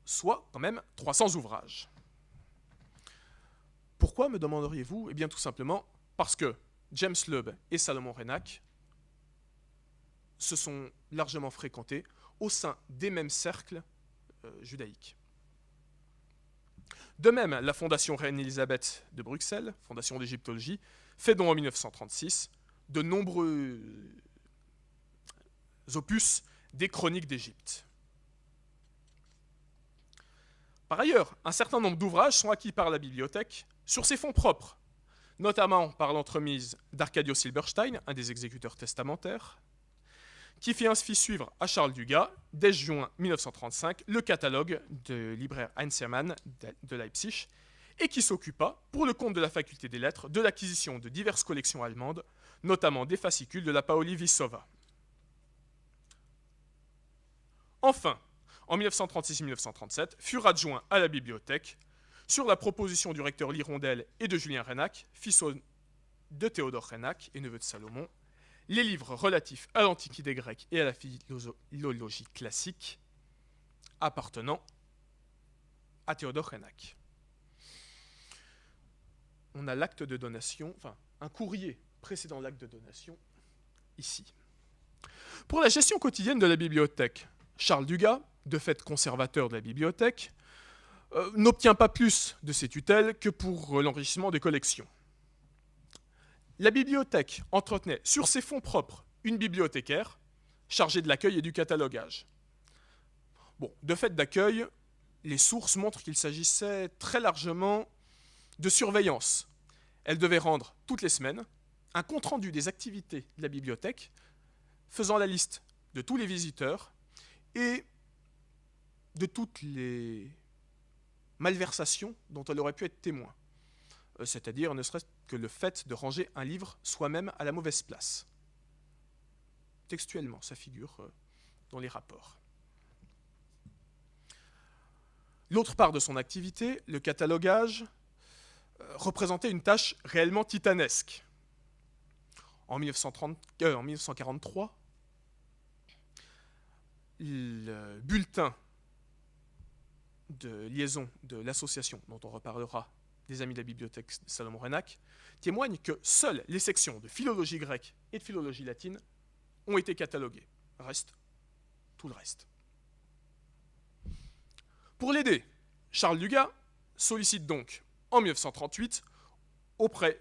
Soit quand même 300 ouvrages. Pourquoi, me demanderiez-vous? Eh bien tout simplement parce que James Loeb et Salomon Reinach se sont largement fréquentés au sein des mêmes cercles judaïques. De même, la Fondation Reine-Élisabeth de Bruxelles, Fondation d'égyptologie, fait donc en 1936 de nombreux opus des chroniques d'Égypte. Par ailleurs, un certain nombre d'ouvrages sont acquis par la bibliothèque sur ses fonds propres, notamment par l'entremise d'Arcadio Silberstein, un des exécuteurs testamentaires, qui fit ainsi suivre à Charles Dugas, dès juin 1935, le catalogue de libraire Heinz Hermann de Leipzig, et qui s'occupa, pour le compte de la faculté des lettres, de l'acquisition de diverses collections allemandes, notamment des fascicules de la Paoli Wissowa. Enfin, en 1936-1937, furent adjoints à la bibliothèque, sur la proposition du recteur Lirondelle et de Julien Reinach, fils de Théodore Reinach et neveu de Salomon, les livres relatifs à l'Antiquité grecque et à la philologie classique appartenant à Théodore Reinach. On a l'acte de donation, enfin un courrier précédant l'acte de donation, ici. Pour la gestion quotidienne de la bibliothèque, Charles Dugas, de fait conservateur de la bibliothèque, n'obtient pas plus de ses tutelles que pour l'enrichissement des collections. La bibliothèque entretenait sur ses fonds propres une bibliothécaire chargée de l'accueil et du catalogage. Bon, de fait d'accueil, les sources montrent qu'il s'agissait très largement de surveillance. Elle devait rendre toutes les semaines un compte-rendu des activités de la bibliothèque, faisant la liste de tous les visiteurs et de toutes les malversations dont elle aurait pu être témoin. C'est-à-dire ne serait-ce que le fait de ranger un livre soi-même à la mauvaise place. Textuellement, ça figure dans les rapports. L'autre part de son activité, le catalogage, représentait une tâche réellement titanesque. En 1943, le bulletin de liaison de l'association, dont on reparlera, des Amis de la Bibliothèque Salomon Reinach, témoigne que seules les sections de philologie grecque et de philologie latine ont été cataloguées. Reste tout le reste. Pour l'aider, Charles Dugas sollicite donc, en 1938, auprès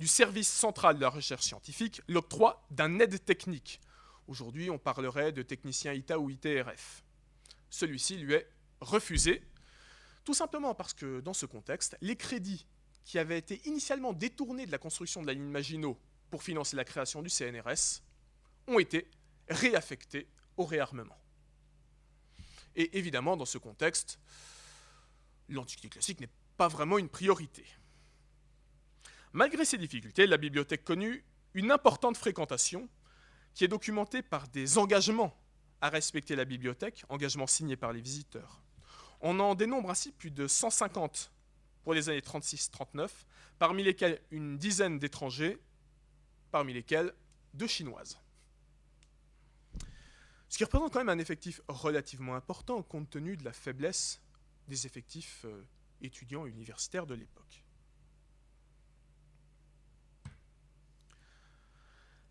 du Service central de la recherche scientifique, l'octroi d'un aide technique. Aujourd'hui, on parlerait de technicien ITA ou ITRF. Celui-ci lui est refusé, tout simplement parce que, dans ce contexte, les crédits qui avaient été initialement détournés de la construction de la ligne Maginot pour financer la création du CNRS ont été réaffectés au réarmement. Et évidemment, dans ce contexte, l'Antiquité classique n'est pas vraiment une priorité. Malgré ces difficultés, la bibliothèque connut une importante fréquentation qui est documentée par des engagements à respecter la bibliothèque, engagements signés par les visiteurs. On en dénombre ainsi plus de 150 pour les années 36-39, parmi lesquels une dizaine d'étrangers, parmi lesquels 2 Chinoises. Ce qui représente quand même un effectif relativement important compte tenu de la faiblesse des effectifs étudiants et universitaires de l'époque.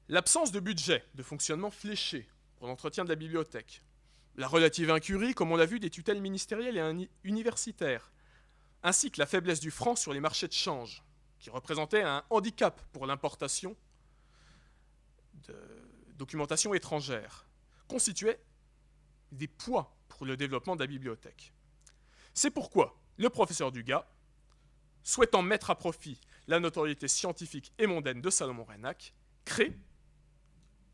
L'absence de budget de fonctionnement fléché pour l'entretien de la bibliothèque, la relative incurie, comme on l'a vu, des tutelles ministérielles et universitaires, ainsi que la faiblesse du franc sur les marchés de change, qui représentait un handicap pour l'importation de documentation étrangère, constituaient des poids pour le développement de la bibliothèque. C'est pourquoi le professeur Dugas, souhaitant mettre à profit la notoriété scientifique et mondaine de Salomon Reinach, crée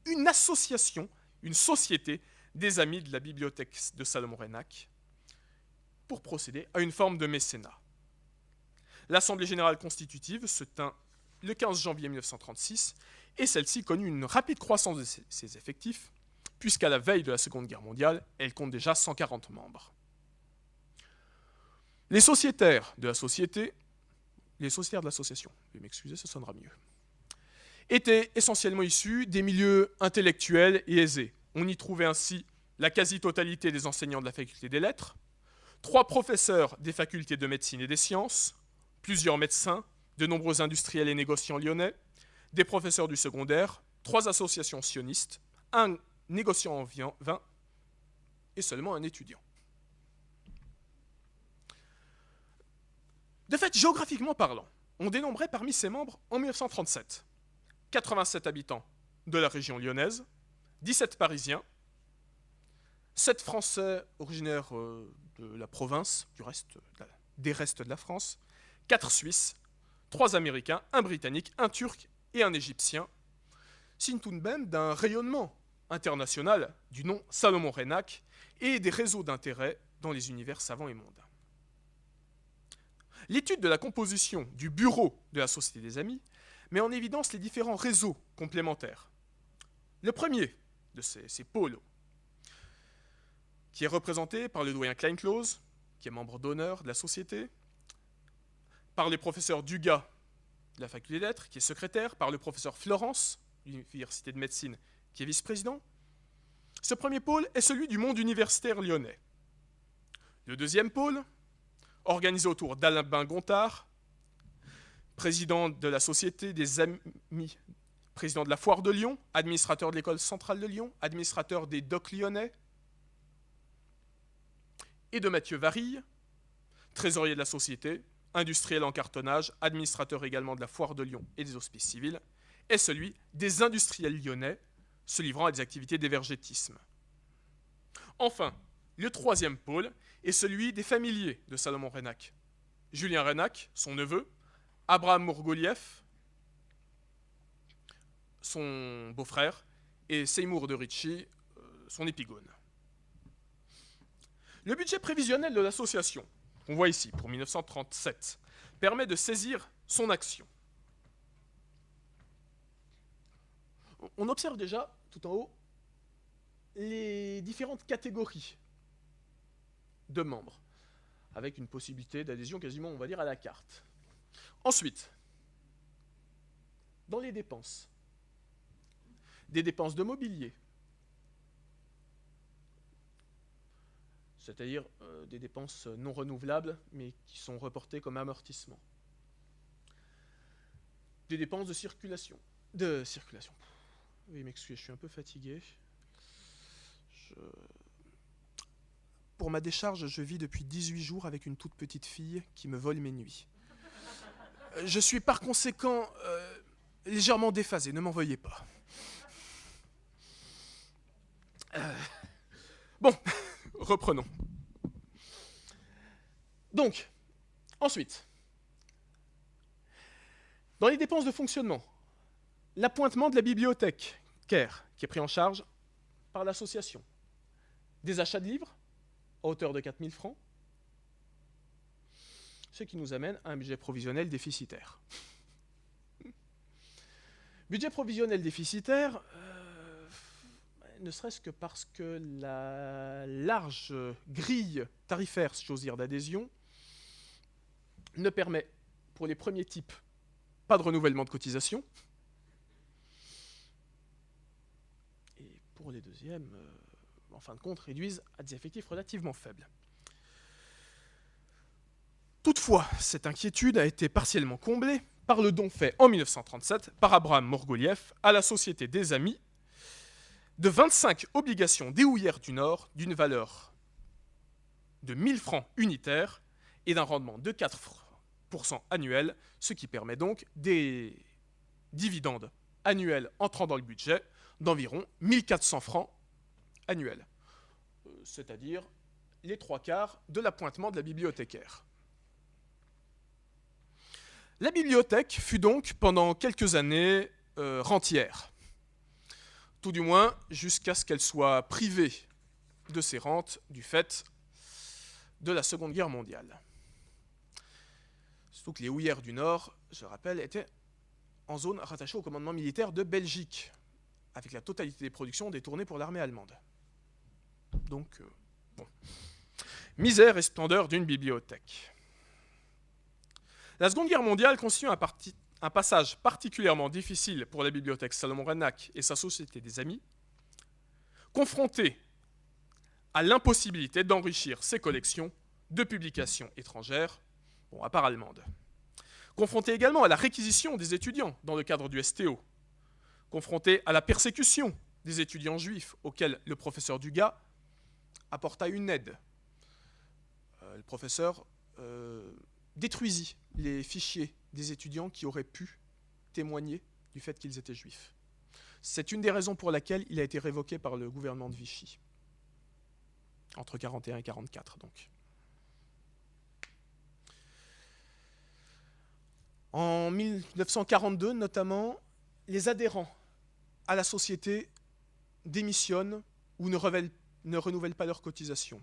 une association, une société des Amis de la Bibliothèque de Salomon Reinach pour procéder à une forme de mécénat. L'Assemblée générale constitutive se tint le 15 janvier 1936 et celle-ci connut une rapide croissance de ses effectifs puisqu'à la veille de la Seconde Guerre mondiale, elle compte déjà 140 membres. Les sociétaires de l'association, je vais m'excuser, ce sonnera mieux, étaient essentiellement issus des milieux intellectuels et aisés. On y trouvait ainsi la quasi-totalité des enseignants de la faculté des lettres, 3 professeurs des facultés de médecine et des sciences, plusieurs médecins, de nombreux industriels et négociants lyonnais, des professeurs du secondaire, 3 associations sionistes, un négociant en vin et seulement un étudiant. De fait, géographiquement parlant, on dénombrait parmi ses membres en 1937 87 habitants de la région lyonnaise, 17 Parisiens, 7 Français originaires de la province, des restes de la France, 4 Suisses, 3 Américains, un Britannique, un Turc et un Égyptien, signe tout de même d'un rayonnement international du nom Salomon Reinach et des réseaux d'intérêt dans les univers savants et mondains. L'étude de la composition du bureau de la Société des Amis met en évidence les différents réseaux complémentaires. Le premier de ces pôles, qui est représenté par le doyen Klein-Close, qui est membre d'honneur de la Société, par le professeur Dugas de la Faculté des Lettres, qui est secrétaire, par le professeur Florence, de l'Université de médecine, qui est vice-président. Ce premier pôle est celui du monde universitaire lyonnais. Le deuxième pôle, organisé autour d'Albin Gontard, président de la Société des Amis, président de la Foire de Lyon, administrateur de l'École centrale de Lyon, administrateur des docks lyonnais, et de Mathieu Varille, trésorier de la Société, industriel en cartonnage, administrateur également de la Foire de Lyon et des Hospices civils, est celui des industriels lyonnais se livrant à des activités d'évergétisme. Enfin, le troisième pôle est celui des familiers de Salomon Reinach. Julien Reinach, son neveu, Abraham Mourgolieff, son beau-frère, et Seymour de Ricci, son épigone. Le budget prévisionnel de l'association, qu'on voit ici, pour 1937, permet de saisir son action. On observe déjà, tout en haut, les différentes catégories de membres, avec une possibilité d'adhésion quasiment, on va dire, à la carte. Ensuite, dans les dépenses, des dépenses de mobilier, c'est-à-dire des dépenses non renouvelables, mais qui sont reportées comme amortissement. Des dépenses de circulation. Oui, m'excusez, je suis un peu fatigué. Pour ma décharge, je vis depuis 18 jours avec une toute petite fille qui me vole mes nuits. Je suis par conséquent légèrement déphasé, ne m'en veuillez pas. Bon, reprenons. Donc, ensuite, dans les dépenses de fonctionnement, l'appointement de la bibliothèque CARE, qui est pris en charge par l'association, des achats de livres à hauteur de 4 000 francs, ce qui nous amène à un budget provisionnel déficitaire. Budget provisionnel déficitaire, ne serait-ce que parce que la large grille tarifaire, si j'ose dire, d'adhésion ne permet, pour les premiers types, pas de renouvellement de cotisation. Et pour les deuxièmes, en fin de compte, réduisent à des effectifs relativement faibles. Toutefois, cette inquiétude a été partiellement comblée par le don fait en 1937 par Abraham Mourgolieff à la Société des Amis de 25 obligations des houillères du Nord d'une valeur de 1000 francs unitaires et d'un rendement de 4% annuel, ce qui permet donc des dividendes annuels entrant dans le budget d'environ 1400 francs annuels, c'est-à-dire les 3/4 de l'appointement de la bibliothécaire. La bibliothèque fut donc pendant quelques années rentière, tout du moins jusqu'à ce qu'elle soit privée de ses rentes du fait de la Seconde Guerre mondiale. Surtout que les houillères du Nord, je rappelle, étaient en zone rattachée au commandement militaire de Belgique, avec la totalité des productions détournées pour l'armée allemande. Donc, bon. Misère et splendeur d'une bibliothèque. La Seconde Guerre mondiale constitue un passage particulièrement difficile pour la bibliothèque Salomon Reinach et sa Société des Amis, confrontée à l'impossibilité d'enrichir ses collections de publications étrangères, à part allemandes. confronté également à la réquisition des étudiants dans le cadre du STO, confronté à la persécution des étudiants juifs auxquels le professeur Dugas apporta une aide. Le professeur détruisit les fichiers des étudiants qui auraient pu témoigner du fait qu'ils étaient juifs. C'est une des raisons pour laquelle il a été révoqué par le gouvernement de Vichy, entre 1941 et 1944 donc. En 1942 notamment, les adhérents à la société démissionnent ou ne renouvellent pas leur cotisation.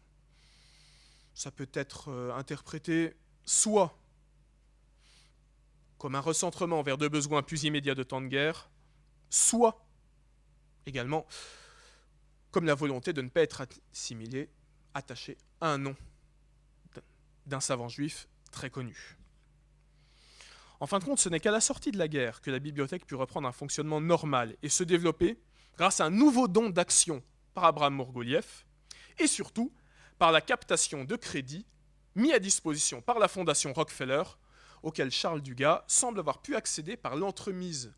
Ça peut être interprété soit comme un recentrement vers de besoins plus immédiats de temps de guerre, soit également comme la volonté de ne pas être assimilé, attaché à un nom d'un savant juif très connu. En fin de compte, ce n'est qu'à la sortie de la guerre que la bibliothèque put reprendre un fonctionnement normal et se développer grâce à un nouveau don d'action par Abraham Mourgoulieff et surtout par la captation de crédits mis à disposition par la Fondation Rockefeller, auquel Charles Dugas semble avoir pu accéder par l'entremise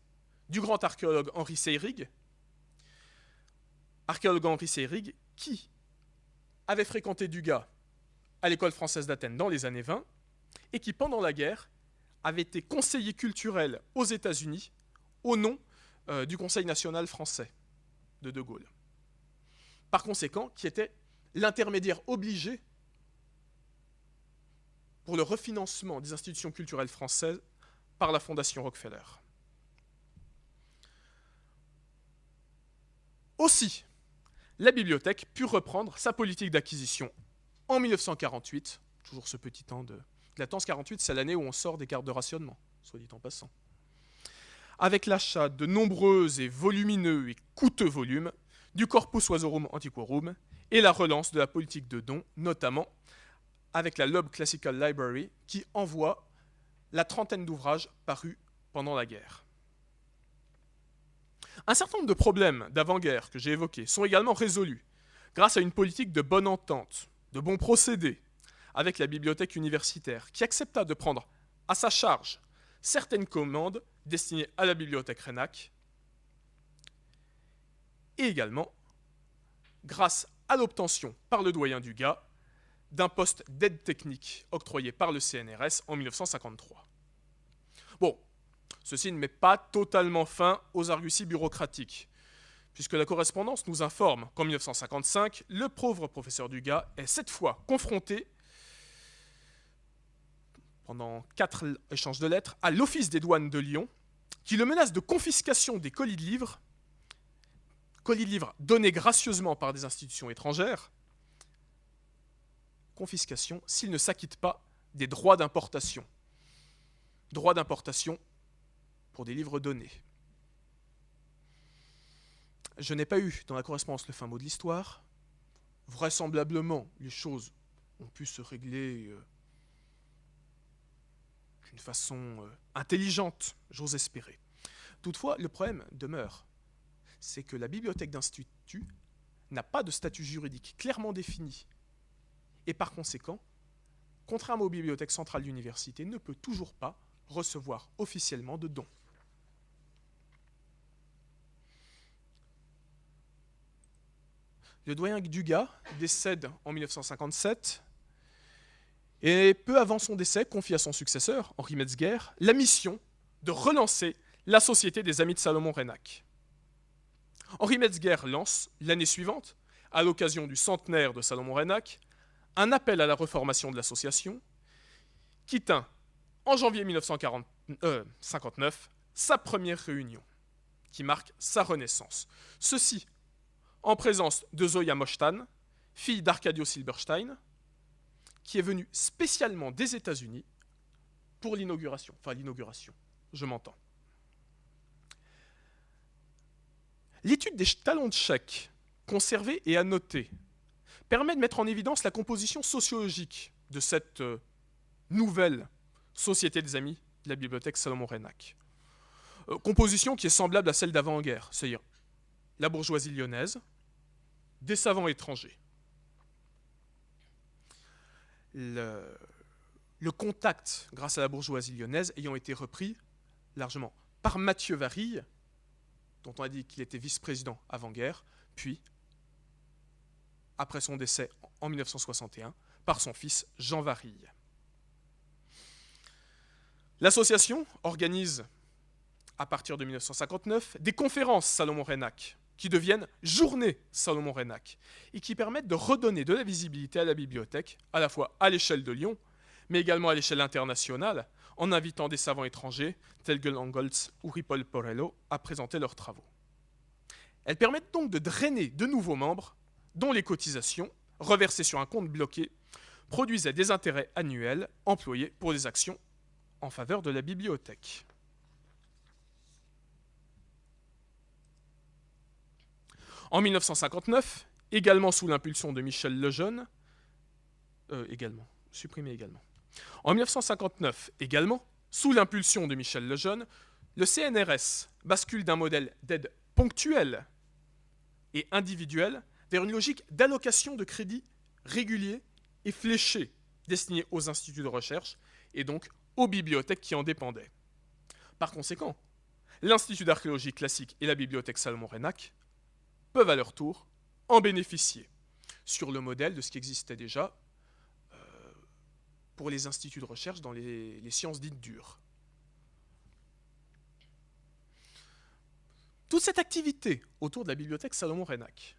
du grand archéologue Henri Seyrig, qui avait fréquenté Dugas à l'école française d'Athènes dans les années 20 et qui, pendant la guerre, avait été conseiller culturel aux États-Unis au nom du Conseil national français de De Gaulle. Par conséquent, qui était l'intermédiaire obligé pour le refinancement des institutions culturelles françaises par la Fondation Rockefeller. Aussi, la bibliothèque put reprendre sa politique d'acquisition en 1948, toujours ce petit temps de latence. 48, c'est l'année où on sort des cartes de rationnement, soit dit en passant. Avec l'achat de nombreux et volumineux et coûteux volumes du Corpus Vasorum Antiquorum et la relance de la politique de dons, notamment avec la Loeb Classical Library qui envoie la trentaine d'ouvrages parus pendant la guerre. Un certain nombre de problèmes d'avant-guerre que j'ai évoqués sont également résolus grâce à une politique de bonne entente, de bons procédés avec la bibliothèque universitaire qui accepta de prendre à sa charge certaines commandes destinées à la bibliothèque Reinach et également grâce à l'obtention par le doyen Dugas d'un poste d'aide technique octroyé par le CNRS en 1953. Bon, ceci ne met pas totalement fin aux arguties bureaucratiques, puisque la correspondance nous informe qu'en 1955, le pauvre professeur Dugas est cette fois confronté, pendant 4 échanges de lettres, à l'Office des douanes de Lyon, qui le menace de confiscation des colis de livres donnés gracieusement par des institutions étrangères, confiscation s'il ne s'acquitte pas des droits d'importation. Droits d'importation pour des livres donnés. Je n'ai pas eu dans la correspondance le fin mot de l'histoire. Vraisemblablement, les choses ont pu se régler d'une façon intelligente, j'ose espérer. Toutefois, le problème demeure. C'est que la bibliothèque d'institut n'a pas de statut juridique clairement défini. Et par conséquent, contrairement aux bibliothèques centrales d'université, ne peut toujours pas recevoir officiellement de dons. Le doyen Dugas décède en 1957 et peu avant son décès confie à son successeur, Henri Metzger, la mission de relancer la Société des Amis de Salomon Reinach. Henri Metzger lance, l'année suivante, à l'occasion du centenaire de Salomon Reinach, un appel à la reformation de l'association qui tint, en janvier 1959, sa première réunion, qui marque sa renaissance. Ceci en présence de Zoya Moshtan, fille d'Arcadio Silberstein, qui est venue spécialement des États-Unis pour l'inauguration. Enfin, l'inauguration, je m'entends. L'étude des talons de chèque conservés et annotés permet de mettre en évidence la composition sociologique de cette nouvelle Société des Amis de la bibliothèque Salomon Reinach. Composition qui est semblable à celle d'avant-guerre, c'est-à-dire la bourgeoisie lyonnaise, des savants étrangers. le contact, grâce à la bourgeoisie lyonnaise, ayant été repris largement par Mathieu Varille, dont on a dit qu'il était vice-président avant-guerre, puis, après son décès en 1961, par son fils Jean Varille. L'association organise, à partir de 1959, des conférences Salomon-Reynac, qui deviennent Journées Salomon-Reynac, et qui permettent de redonner de la visibilité à la bibliothèque, à la fois à l'échelle de Lyon, mais également à l'échelle internationale, en invitant des savants étrangers, tels que Langholz ou Ripoll Porello, à présenter leurs travaux. Elles permettent donc de drainer de nouveaux membres, dont les cotisations, reversées sur un compte bloqué, produisaient des intérêts annuels employés pour des actions en faveur de la bibliothèque. En 1959, également sous l'impulsion de Michel Lejeune, En 1959, également, sous l'impulsion de Michel Lejeune, le CNRS bascule d'un modèle d'aide ponctuelle et individuelle vers une logique d'allocation de crédits réguliers et fléchés, destinés aux instituts de recherche et donc aux bibliothèques qui en dépendaient. Par conséquent, l'Institut d'archéologie classique et la bibliothèque Salomon-Reynac peuvent à leur tour en bénéficier, sur le modèle de ce qui existait déjà pour les instituts de recherche dans les sciences dites dures. Toute cette activité autour de la bibliothèque Salomon-Reynac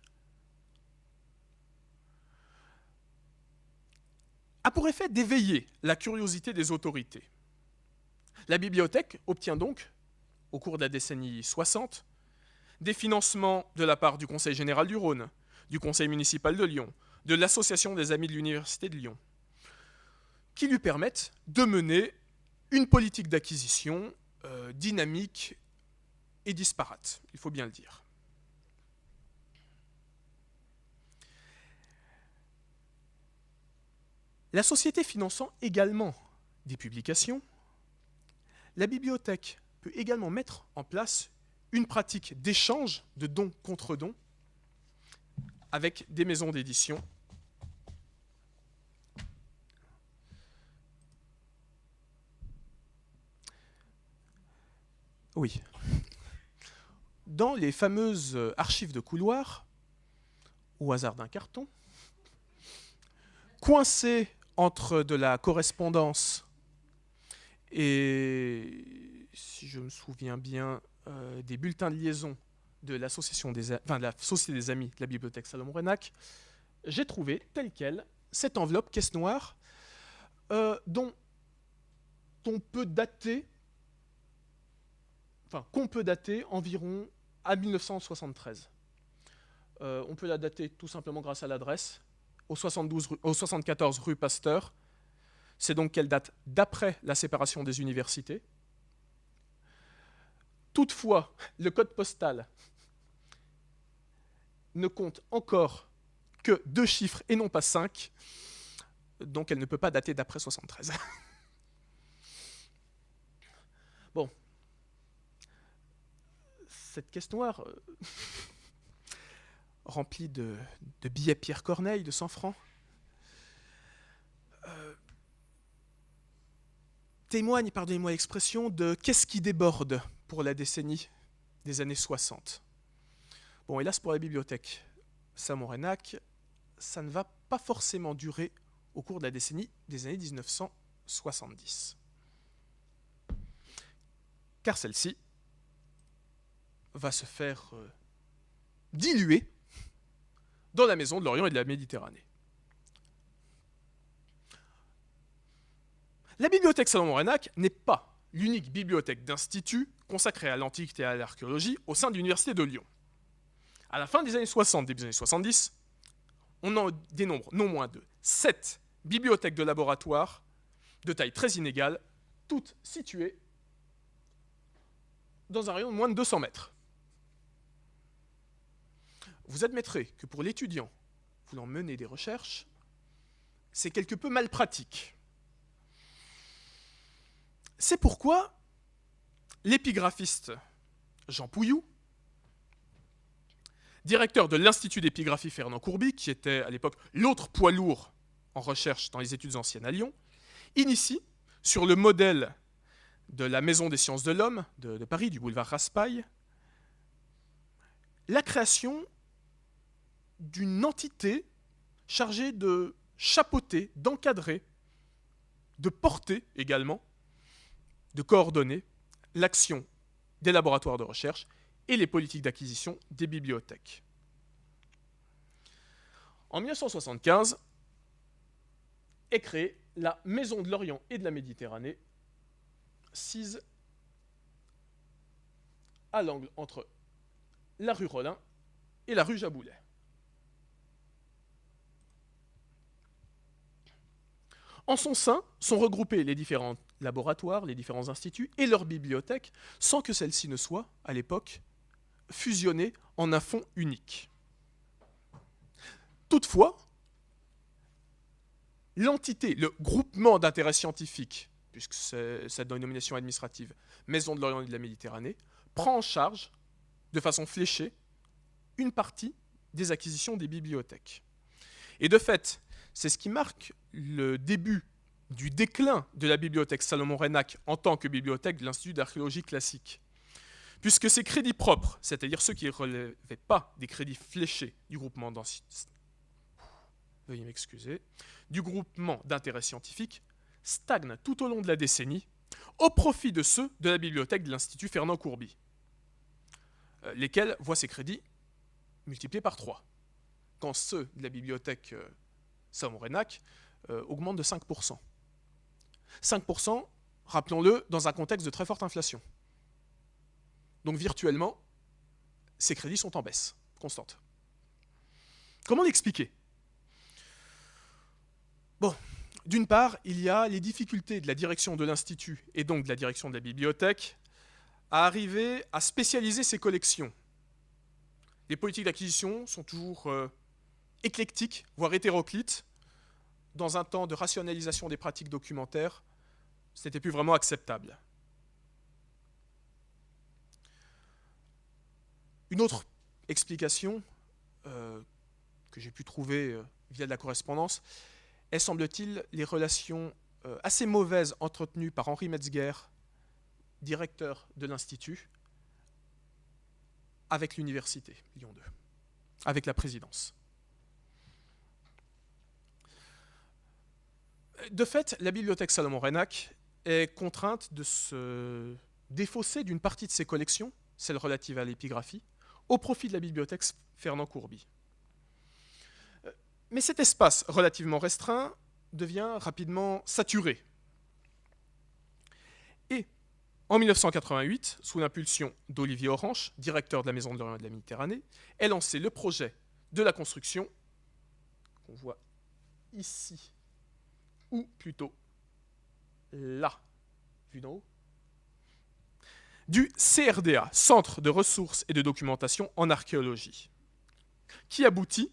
a pour effet d'éveiller la curiosité des autorités. La bibliothèque obtient donc, au cours de la décennie 60, des financements de la part du Conseil général du Rhône, du Conseil municipal de Lyon, de l'Association des Amis de l'Université de Lyon, qui lui permettent de mener une politique d'acquisition dynamique et disparate, il faut bien le dire. La société finançant également des publications, la bibliothèque peut également mettre en place une pratique d'échange de dons contre dons avec des maisons d'édition. Oui. Dans les fameuses archives de couloir, au hasard d'un carton, coincées entre de la correspondance et, si je me souviens bien, des bulletins de liaison de l'association de la Société des Amis de la Bibliothèque Salomon-Reynac, j'ai trouvé telle quelle cette enveloppe caisse noire dont on peut dater, qu'on peut dater environ à 1973. On peut la dater tout simplement grâce à l'adresse, au 74 rue Pasteur. C'est donc qu'elle date d'après la séparation des universités. Toutefois, le code postal ne compte encore que 2 chiffres et non pas 5, donc elle ne peut pas dater d'après 73. Bon. Cette caisse noire, remplie de billets Pierre Corneille de 100 francs, témoigne, pardonnez-moi l'expression, de qu'est-ce qui déborde pour la décennie des années 60. Bon, hélas pour la bibliothèque Salomon-Reynac, ça ne va pas forcément durer au cours de la décennie des années 1970. Car celle-ci va se faire diluer dans la Maison de l'Orient et de la Méditerranée. La bibliothèque Salomon-Reynac n'est pas l'unique bibliothèque d'institut consacrée à l'Antiquité et à l'archéologie au sein de l'Université de Lyon. À la fin des années 60, début des années 70, on en dénombre non moins de 7 bibliothèques de laboratoire de taille très inégale, toutes situées dans un rayon de moins de 200 mètres. Vous admettrez que pour l'étudiant voulant mener des recherches, c'est quelque peu mal pratique. C'est pourquoi l'épigraphiste Jean Pouilloux, directeur de l'Institut d'épigraphie Fernand Courby, qui était à l'époque l'autre poids lourd en recherche dans les études anciennes à Lyon, initie, sur le modèle de la Maison des sciences de l'homme de Paris, du boulevard Raspail, la création d'une entité chargée de chapeauter, d'encadrer, de porter également, de coordonner l'action des laboratoires de recherche et les politiques d'acquisition des bibliothèques. En 1975 est créée la Maison de l'Orient et de la Méditerranée, sise à l'angle entre la rue Rollin et la rue Jaboulet. En son sein sont regroupés les différents laboratoires, les différents instituts et leurs bibliothèques, sans que celles-ci ne soient, à l'époque, fusionnées en un fonds unique. Toutefois, l'entité, le groupement d'intérêt scientifique, puisque c'est cette dénomination administrative, Maison de l'Orient et de la Méditerranée, prend en charge, de façon fléchée, une partie des acquisitions des bibliothèques. Et de fait, c'est ce qui marque le début du déclin de la bibliothèque Salomon-Reynac en tant que bibliothèque de l'Institut d'archéologie classique. Puisque ces crédits propres, c'est-à-dire ceux qui ne relevaient pas des crédits fléchés du groupement d'intérêt scientifique, stagnent tout au long de la décennie au profit de ceux de la bibliothèque de l'Institut Fernand Courby, lesquels voient ces crédits multipliés par 3, quand ceux de la bibliothèque Salomon-Reynac augmentent de 5%. 5%, rappelons-le, dans un contexte de très forte inflation. Donc virtuellement, ces crédits sont en baisse constante. Comment l'expliquer ? Bon, d'une part, il y a les difficultés de la direction de l'Institut et donc de la direction de la bibliothèque à arriver à spécialiser ses collections. Les politiques d'acquisition sont toujours éclectiques, voire hétéroclites. Dans un temps de rationalisation des pratiques documentaires, ce n'était plus vraiment acceptable. Une autre explication que j'ai pu trouver via de la correspondance est, semble-t-il, les relations assez mauvaises entretenues par Henri Metzger, directeur de l'Institut, avec l'université Lyon 2, avec la présidence. De fait, la bibliothèque Salomon-Reynac est contrainte de se défausser d'une partie de ses collections, celle relative à l'épigraphie, au profit de la bibliothèque Fernand Courby. Mais cet espace relativement restreint devient rapidement saturé. Et en 1988, sous l'impulsion d'Olivier Orange, directeur de la Maison de l'Orient et de la Méditerranée, est lancé le projet de la construction, qu'on voit ici, ou plutôt là, vu d'en haut, du CRDA, Centre de ressources et de documentation en archéologie, qui aboutit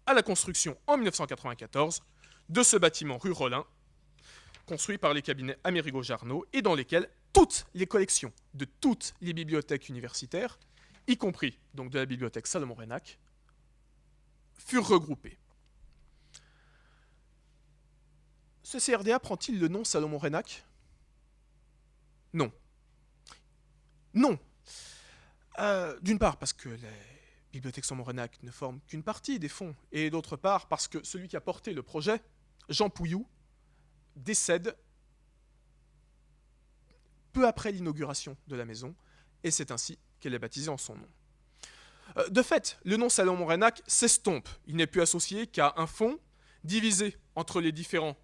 à la construction en 1994 de ce bâtiment rue Rollin, construit par les cabinets Amerigo-Jarno et dans lesquels toutes les collections de toutes les bibliothèques universitaires, y compris donc de la bibliothèque Salomon-Reynac, furent regroupées. Ce CRDA prend-il le nom Salomon-Reynac ? Non. Non. D'une part, parce que les bibliothèques Salomon-Reynac ne forment qu'une partie des fonds, et d'autre part, parce que celui qui a porté le projet, Jean Pouilloux, décède peu après l'inauguration de la maison, et c'est ainsi qu'elle est baptisée en son nom. De fait, le nom Salomon-Reynac s'estompe. Il n'est plus associé qu'à un fonds divisé entre les différents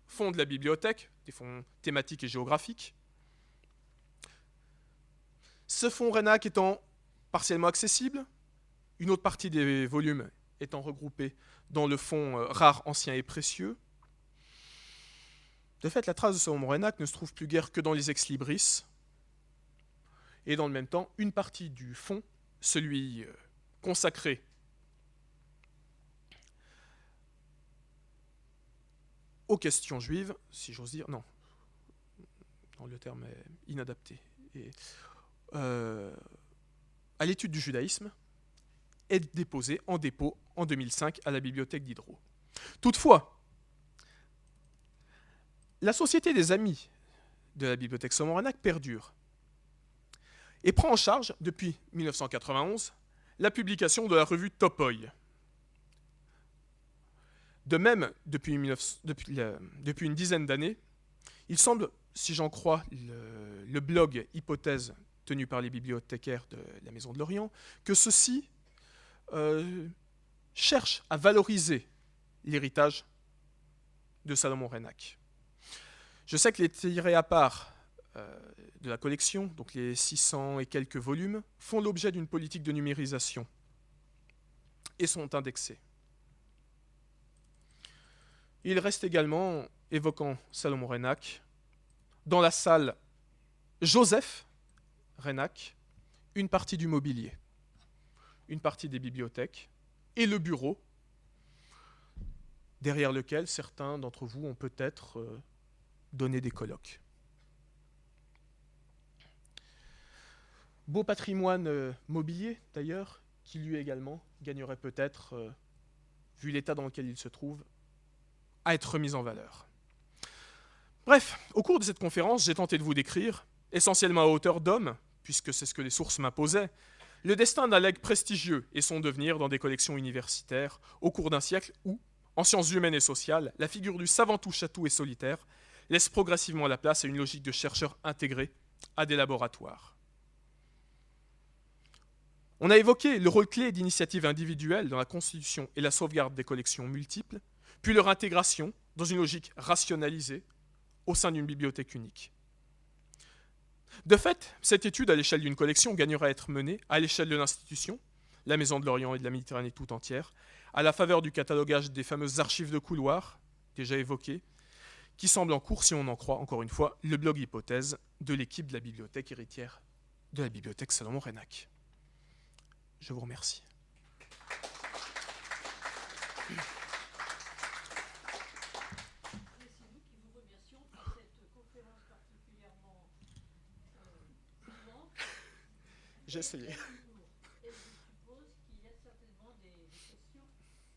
fonds de la bibliothèque, des fonds thématiques et géographiques. Ce fonds Reynac étant partiellement accessible, une autre partie des volumes étant regroupée dans le fonds rares, anciens et précieux. De fait, la trace de Salomon-Reynac ne se trouve plus guère que dans les ex-libris, et dans le même temps, une partie du fonds, celui consacré aux questions juives, si j'ose dire, non, le terme est inadapté, et, à l'étude du judaïsme, est déposé en dépôt en 2005 à la bibliothèque Diderot. Toutefois, La Société des Amis de la Bibliothèque Salomon-Reinach perdure et prend en charge, depuis 1991, la publication de la revue Topoi. De même, depuis une dizaine d'années, il semble, si j'en crois le blog Hypothèse tenu par les bibliothécaires de la Maison de l'Orient, que ceux-ci cherchent à valoriser l'héritage de Salomon-Reinach. Je sais que les tirés à part de la collection, donc les 600 et quelques volumes, font l'objet d'une politique de numérisation et sont indexés. Il reste également, évoquant Salomon-Reinach, dans la salle Joseph Reinach, une partie du mobilier, une partie des bibliothèques et le bureau, derrière lequel certains d'entre vous ont peut-être donné des colloques. Beau patrimoine mobilier, d'ailleurs, qui lui également gagnerait peut-être, vu l'état dans lequel il se trouve, à être remis en valeur. Bref, au cours de cette conférence, j'ai tenté de vous décrire, essentiellement à hauteur d'homme, puisque c'est ce que les sources m'imposaient, le destin d'un legs prestigieux et son devenir dans des collections universitaires au cours d'un siècle où, en sciences humaines et sociales, la figure du savant touche-à-tout et solitaire laisse progressivement la place à une logique de chercheur intégré à des laboratoires. On a évoqué le rôle clé d'initiatives individuelles dans la constitution et la sauvegarde des collections multiples, puis leur intégration dans une logique rationalisée au sein d'une bibliothèque unique. De fait, cette étude à l'échelle d'une collection gagnerait à être menée à l'échelle de l'institution, la Maison de l'Orient et de la Méditerranée tout entière, à la faveur du catalogage des fameuses archives de couloir, déjà évoquées, qui semble en cours, si on en croit, encore une fois, le blog Hypothèse de l'équipe de la bibliothèque héritière de la bibliothèque Salomon-Reinach. Je vous remercie. J'ai essayé. Et je suppose qu'il y a certainement des questions,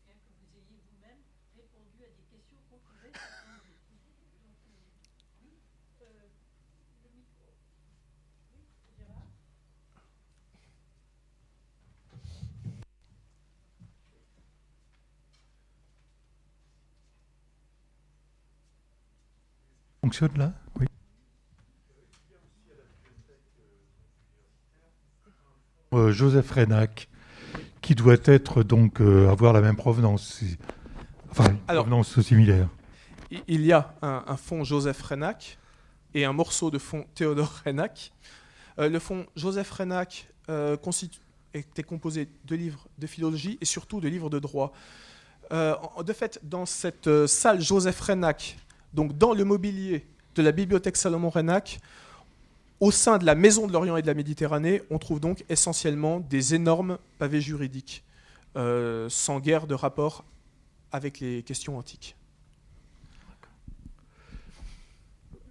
bien que vous ayez vous-même répondu à des questions qu'on pouvait se poser. Donc, oui, le micro. Oui, Gérard. Fonctionne là? Oui. Joseph Reinach, qui doit être donc avoir la même provenance, enfin une provenance similaire. Il y a un fonds Joseph Reinach et un morceau de fonds Théodore Reinach. Le fonds Joseph Reinach était composé de livres de philologie et surtout de livres de droit. De fait, dans cette salle Joseph Reinach, donc dans le mobilier de la bibliothèque Salomon-Reinach, au sein de la Maison de l'Orient et de la Méditerranée, on trouve donc essentiellement des énormes pavés juridiques, sans guère de rapport avec les questions antiques.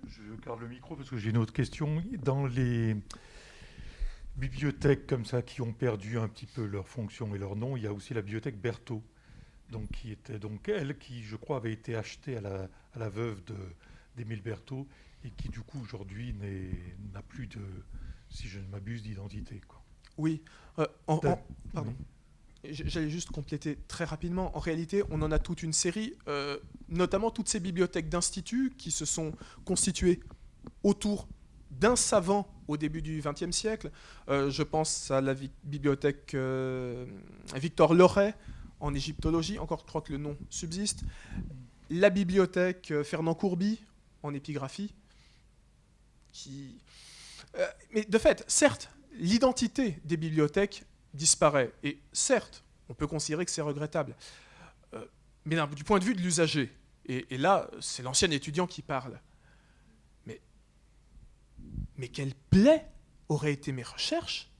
Je garde le micro parce que j'ai une autre question. Dans les bibliothèques comme ça qui ont perdu un petit peu leur fonction et leur nom, il y a aussi la bibliothèque Berthaud, donc, qui était donc elle qui, je crois, avait été achetée à la veuve d'Émile Berthaud et qui, du coup, aujourd'hui, n'a plus de, si je ne m'abuse, d'identité, quoi. Oui. Pardon. J'allais juste compléter très rapidement. En réalité, on en a toute une série, notamment toutes ces bibliothèques d'instituts qui se sont constituées autour d'un savant au début du XXe siècle. Je pense à la bibliothèque Victor Loret en égyptologie, encore je crois que le nom subsiste. La bibliothèque Fernand Courby en épigraphie. Mais de fait, certes, l'identité des bibliothèques disparaît. Et certes, on peut considérer que c'est regrettable. Mais du point de vue de l'usager, et là, c'est l'ancien étudiant qui parle, mais quelle plaie auraient été mes recherches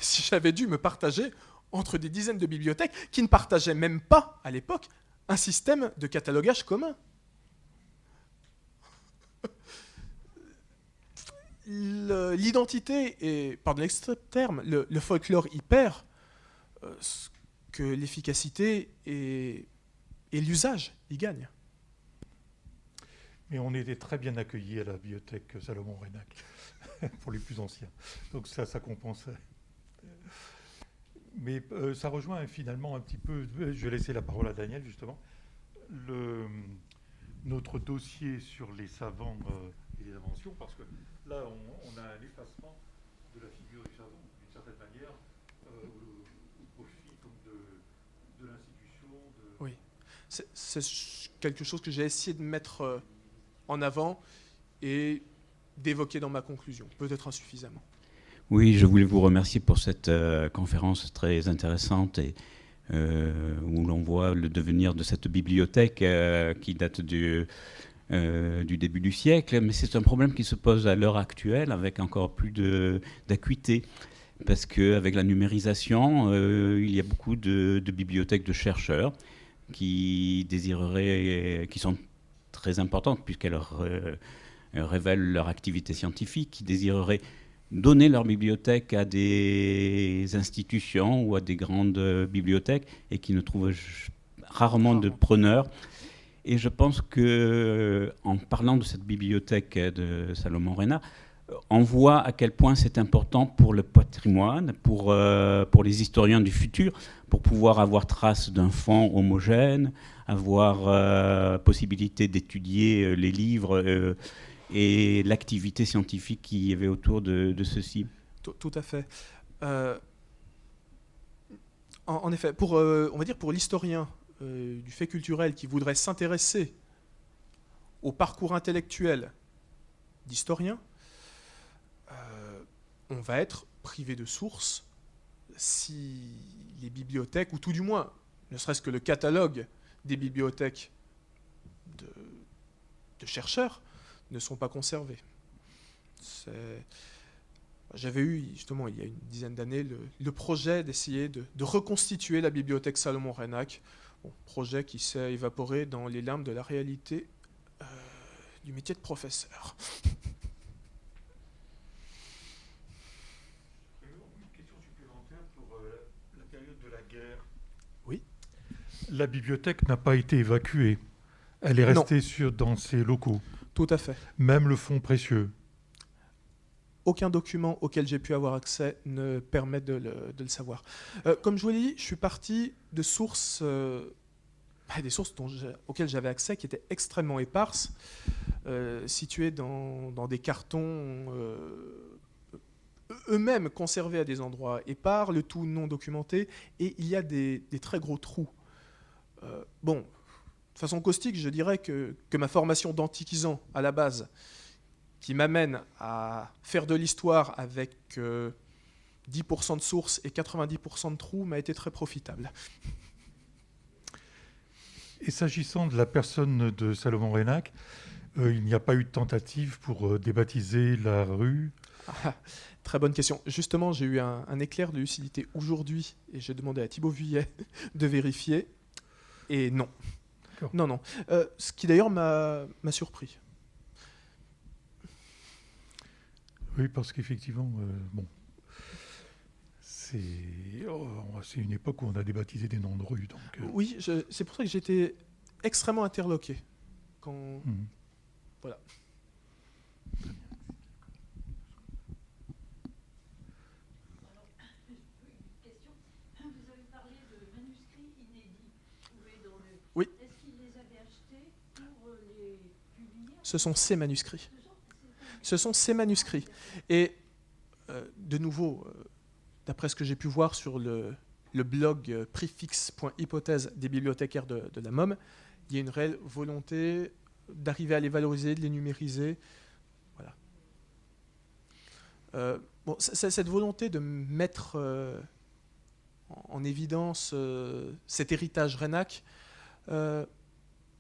si j'avais dû me partager entre des dizaines de bibliothèques qui ne partageaient même pas, à l'époque, un système de catalogage commun. L'identité et, pardon l'extrême terme, le folklore y perd que l'efficacité et l'usage y gagnent. Mais on était très bien accueillis à la bibliothèque Salomon-Reynac, pour les plus anciens. Donc ça compensait. Mais ça rejoint finalement un petit peu, je vais laisser la parole à Daniel justement, notre dossier sur les savants et les inventions, parce que là on a un effacement de la figure du savant, d'une certaine manière, au profit de l'institution. Oui, c'est quelque chose que j'ai essayé de mettre en avant et d'évoquer dans ma conclusion, peut-être insuffisamment. Oui, je voulais vous remercier pour cette conférence très intéressante et où l'on voit le devenir de cette bibliothèque qui date du début du siècle. Mais c'est un problème qui se pose à l'heure actuelle avec encore plus d'acuité. Parce qu'avec la numérisation, il y a beaucoup de bibliothèques de chercheurs qui désireraient, qui sont très importantes puisqu'elles révèlent leur activité scientifique, qui désireraient donner leur bibliothèque à des institutions ou à des grandes bibliothèques et qui ne trouvent rarement de preneurs. Et je pense qu'en parlant de cette bibliothèque de Salomon-Reynac, on voit à quel point c'est important pour le patrimoine, pour les historiens du futur, pour pouvoir avoir trace d'un fond homogène, avoir possibilité d'étudier les livres et l'activité scientifique qu'il y avait autour de ceci. Tout à fait. En effet, on va dire pour l'historien du fait culturel qui voudrait s'intéresser au parcours intellectuel d'historien, on va être privé de sources si les bibliothèques, ou tout du moins, ne serait-ce que le catalogue des bibliothèques de chercheurs, ne sont pas conservés. J'avais eu, justement, il y a une dizaine d'années, le projet d'essayer de reconstituer la bibliothèque Salomon-Reynac, projet qui s'est évaporé dans les limbes de la réalité du métier de professeur. Une question supplémentaire pour la période de la guerre. Oui. La bibliothèque n'a pas été évacuée. Elle est restée dans ses locaux. Tout à fait. Même le fonds précieux. Aucun document auquel j'ai pu avoir accès ne permet de le savoir. Comme je vous l'ai dit, je suis parti de sources, des sources auxquelles j'avais accès qui étaient extrêmement éparses, situées dans des cartons eux-mêmes conservés à des endroits épars, le tout non documenté, et il y a des très gros trous. De façon caustique, je dirais que ma formation d'antiquisant à la base, qui m'amène à faire de l'histoire avec 10% de sources et 90% de trous, m'a été très profitable. Et s'agissant de la personne de Salomon-Reynac, il n'y a pas eu de tentative pour débaptiser la rue? Très bonne question. Justement, j'ai eu un éclair de lucidité aujourd'hui et j'ai demandé à Thibaut Vuillet de vérifier. Et non. Non. Ce qui d'ailleurs m'a surpris. Oui, parce qu'effectivement, c'est une époque où on a débaptisé des noms de rues. Donc, oui, c'est pour ça que j'étais extrêmement interloqué. Voilà. Oui. Est-ce qu'il les avait achetés pour les publier? Ce sont ces manuscrits. Ce sont ces manuscrits. Et de nouveau, d'après ce que j'ai pu voir sur le blog préfixe.hypothèse des bibliothécaires de la MOM, il y a une réelle volonté d'arriver à les valoriser, de les numériser. Voilà. Cette volonté de mettre en évidence cet héritage Reynac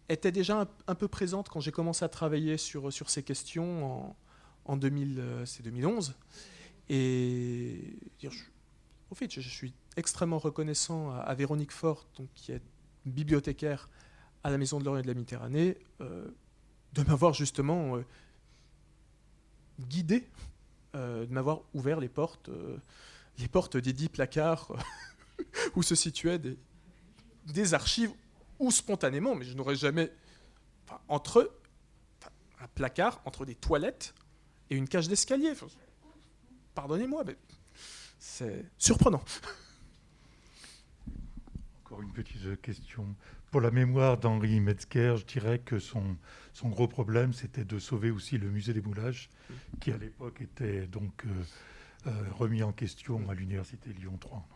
était déjà un peu présente quand j'ai commencé à travailler sur ces questions en 2011. Et au fait, je suis extrêmement reconnaissant à Véronique Fort, donc, qui est bibliothécaire à la Maison de l'Orient et de la Méditerranée, de m'avoir justement guidé, de m'avoir ouvert les portes des 10 placards où se situaient des archives, ou spontanément, mais je n'aurais jamais, entre eux, un placard entre des toilettes et une cage d'escalier. Enfin, pardonnez-moi, mais c'est surprenant. Encore une petite question. Pour la mémoire d'Henri Metzger, je dirais que son gros problème, c'était de sauver aussi le musée des moulages, qui à l'époque était donc remis en question à l'université Lyon 3.